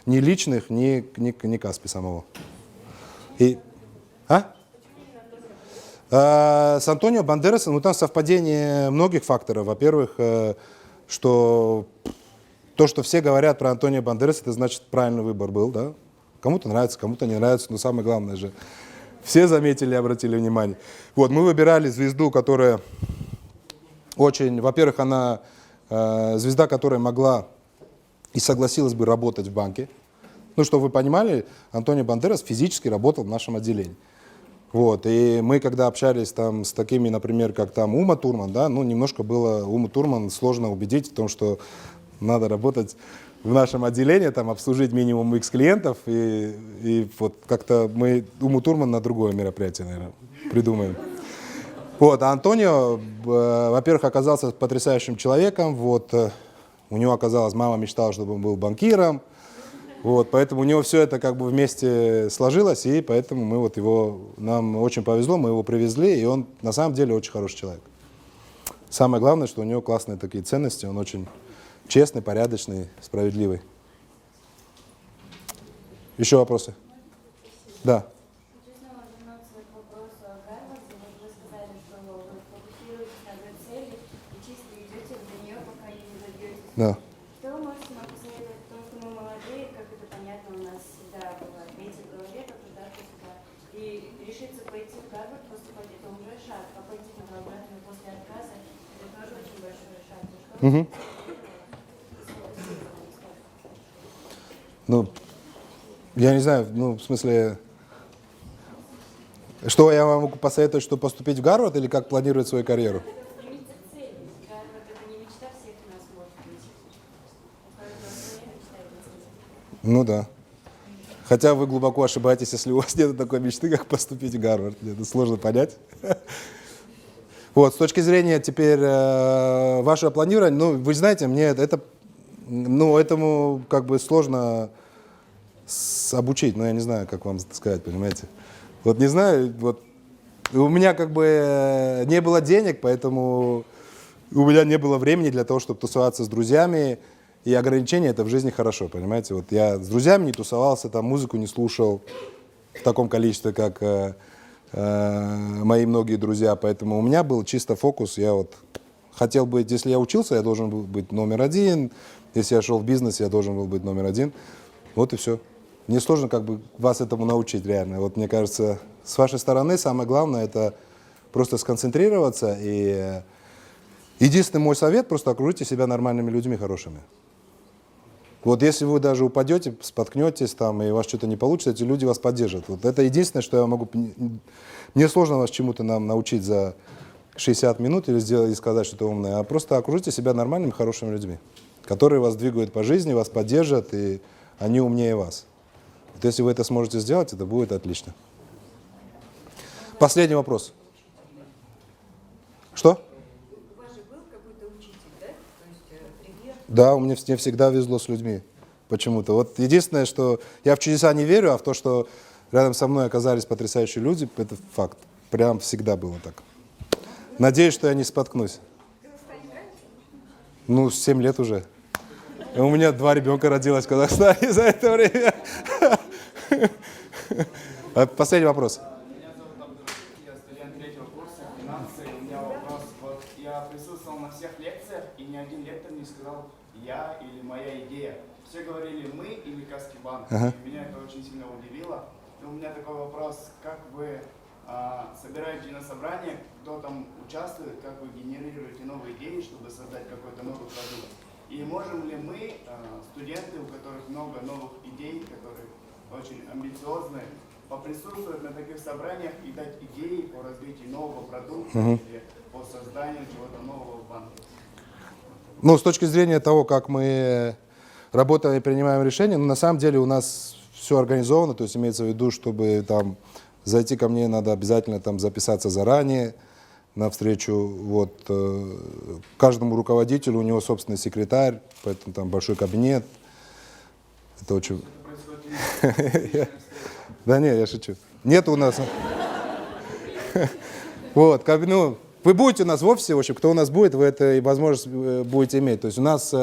личных, ни Каспи самого. И, с Антонио Бандерасом, ну, там совпадение многих факторов. Во-первых, что то, что все говорят про Антонио Бандераса, это значит, правильный выбор был, да? Кому-то нравится, кому-то не нравится, но самое главное же, все заметили, обратили внимание. Вот, мы выбирали звезду, которая очень, во-первых, она звезда, которая могла и согласилась бы работать в банке. Ну, чтобы вы понимали, Антонио Бандерас физически работал в нашем отделении. Вот, и мы, когда общались там с такими, например, как там Ума Турман, да, ну, немножко было Уму Турман сложно убедить в том, что надо работать в нашем отделении, там, обслужить минимум X клиентов, и вот как-то мы Уму Турман на другое мероприятие, наверное, придумаем. Вот, а Антонио, во-первых, оказался потрясающим человеком, вот, у него оказалась, мама мечтала, чтобы он был банкиром, вот, поэтому у него все это как бы вместе сложилось, и поэтому мы вот его, нам очень повезло, мы его привезли, и он на самом деле очень хороший человек. Самое главное, что у него классные такие ценности, он очень честный, порядочный, справедливый. Еще вопросы? Да. Да. Что вы можете нам посоветовать, потому что мы молодые, как это понятно, у нас всегда бывает ветер в голове, как туда-то сюда. И решиться пойти в Гарвард, поступать, это уже шаг, а пойти на обратно после отказа, это тоже очень большой шаг. Ну, я не знаю, ну, в смысле, что я вам могу посоветовать, что поступить в Гарвард или как планировать свою карьеру? Ну да. Хотя вы глубоко ошибаетесь, если у вас нет такой мечты, как поступить в Гарвард. Это сложно понять. Вот, с точки зрения теперь вашего планирования, ну, вы знаете, мне это, ну, этому как бы сложно обучить, но я не знаю, как вам сказать, понимаете. Вот не знаю, вот у меня как бы не было денег, поэтому у меня не было времени для того, чтобы тусоваться с друзьями. И ограничения это в жизни хорошо, понимаете. Вот я с друзьями не тусовался, там музыку не слушал в таком количестве, как мои многие друзья. Поэтому у меня был чисто фокус. Я вот хотел быть, если я учился, я должен был быть номер один. Если я шел в бизнес, я должен был быть номер один. Вот и все. Мне сложно как бы вас этому научить реально. Вот мне кажется, с вашей стороны самое главное это просто сконцентрироваться. И единственный мой совет, просто окружите себя нормальными людьми, хорошими. Вот если вы даже упадете, споткнетесь там, и у вас что-то не получится, эти люди вас поддержат. Вот это единственное, что я могу... Мне сложно вас чему-то научить за 60 минут или сделать и сказать что-то умное, а просто окружите себя нормальными, хорошими людьми, которые вас двигают по жизни, вас поддержат, и они умнее вас. Вот если вы это сможете сделать, это будет отлично. Последний вопрос. Что? У вас же был какой-то учитель, да? То есть пример? Да, мне всегда везло с людьми. Почему-то. Вот единственное, что я в чудеса не верю, а в то, что рядом со мной оказались потрясающие люди, это факт. Прям всегда было так. Надеюсь, что я не споткнусь. Ну, 7 лет уже. И у меня 2 ребенка родилось в Казахстане за это время. Последний вопрос. Меня зовут Абдурахим, я студент 3-го курса финансы. У меня вопрос. Вот я присутствовал на всех лекциях, и ни один лектор не сказал «я» или «моя идея». Все говорили «мы» или «Каспий банк». И меня это очень сильно удивило. И у меня такой вопрос. Как вы собираете на собрание, кто там участвует, как вы генерируете новые идеи, чтобы создать какой-то новый продукт? И можем ли мы, студенты, у которых много новых идей, которые очень амбициозные, поприсутствовать на таких собраниях и дать идеи по развитию нового продукта или по созданию чего-то нового в банке? Ну, с точки зрения того, как мы работаем и принимаем решения, на самом деле у нас все организовано, то есть имеется в виду, чтобы там зайти ко мне, надо обязательно там записаться заранее на встречу. Вот, каждому руководителю у него собственный секретарь, поэтому там большой кабинет. Это очень... Да не, я шучу. Нет у нас... Вот, ну, вы будете у нас в офисе, в общем, кто у нас будет, вы это возможность будете иметь. То есть у нас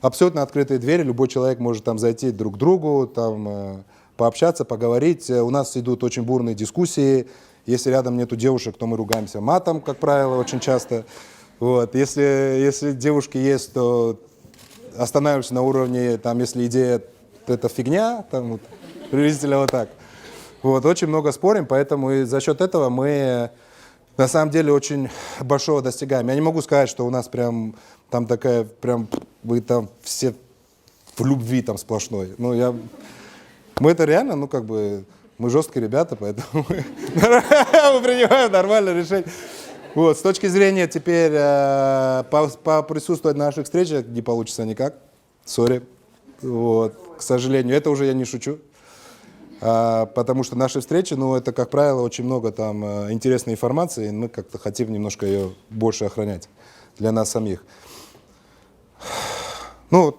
абсолютно открытые двери, любой человек может там зайти друг к другу, там пообщаться, поговорить. У нас идут очень бурные дискуссии. Если рядом нету девушек, то мы ругаемся матом, как правило, очень часто. Вот. Если девушки есть, то останавливаемся на уровне, там, если идея это фигня, там, вот, приблизительно вот так. Вот. Очень много спорим, поэтому и за счет этого мы на самом деле очень большого достигаем. Я не могу сказать, что у нас прям там такая, прям вы там все в любви там сплошной. Ну, мы это реально, ну, как бы, мы жесткие ребята, поэтому мы принимаем нормальное решение. Вот, с точки зрения теперь поприсутствовать на наших встречах не получится никак. Сори. Вот, к сожалению, это уже я не шучу. Потому что наши встречи, ну, это, как правило, очень много там интересной информации, и мы как-то хотим немножко ее больше охранять для нас самих. Ну,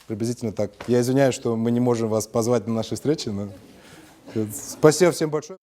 приблизительно так. Я извиняюсь, что мы не можем вас позвать на наши встречи, но спасибо всем большое.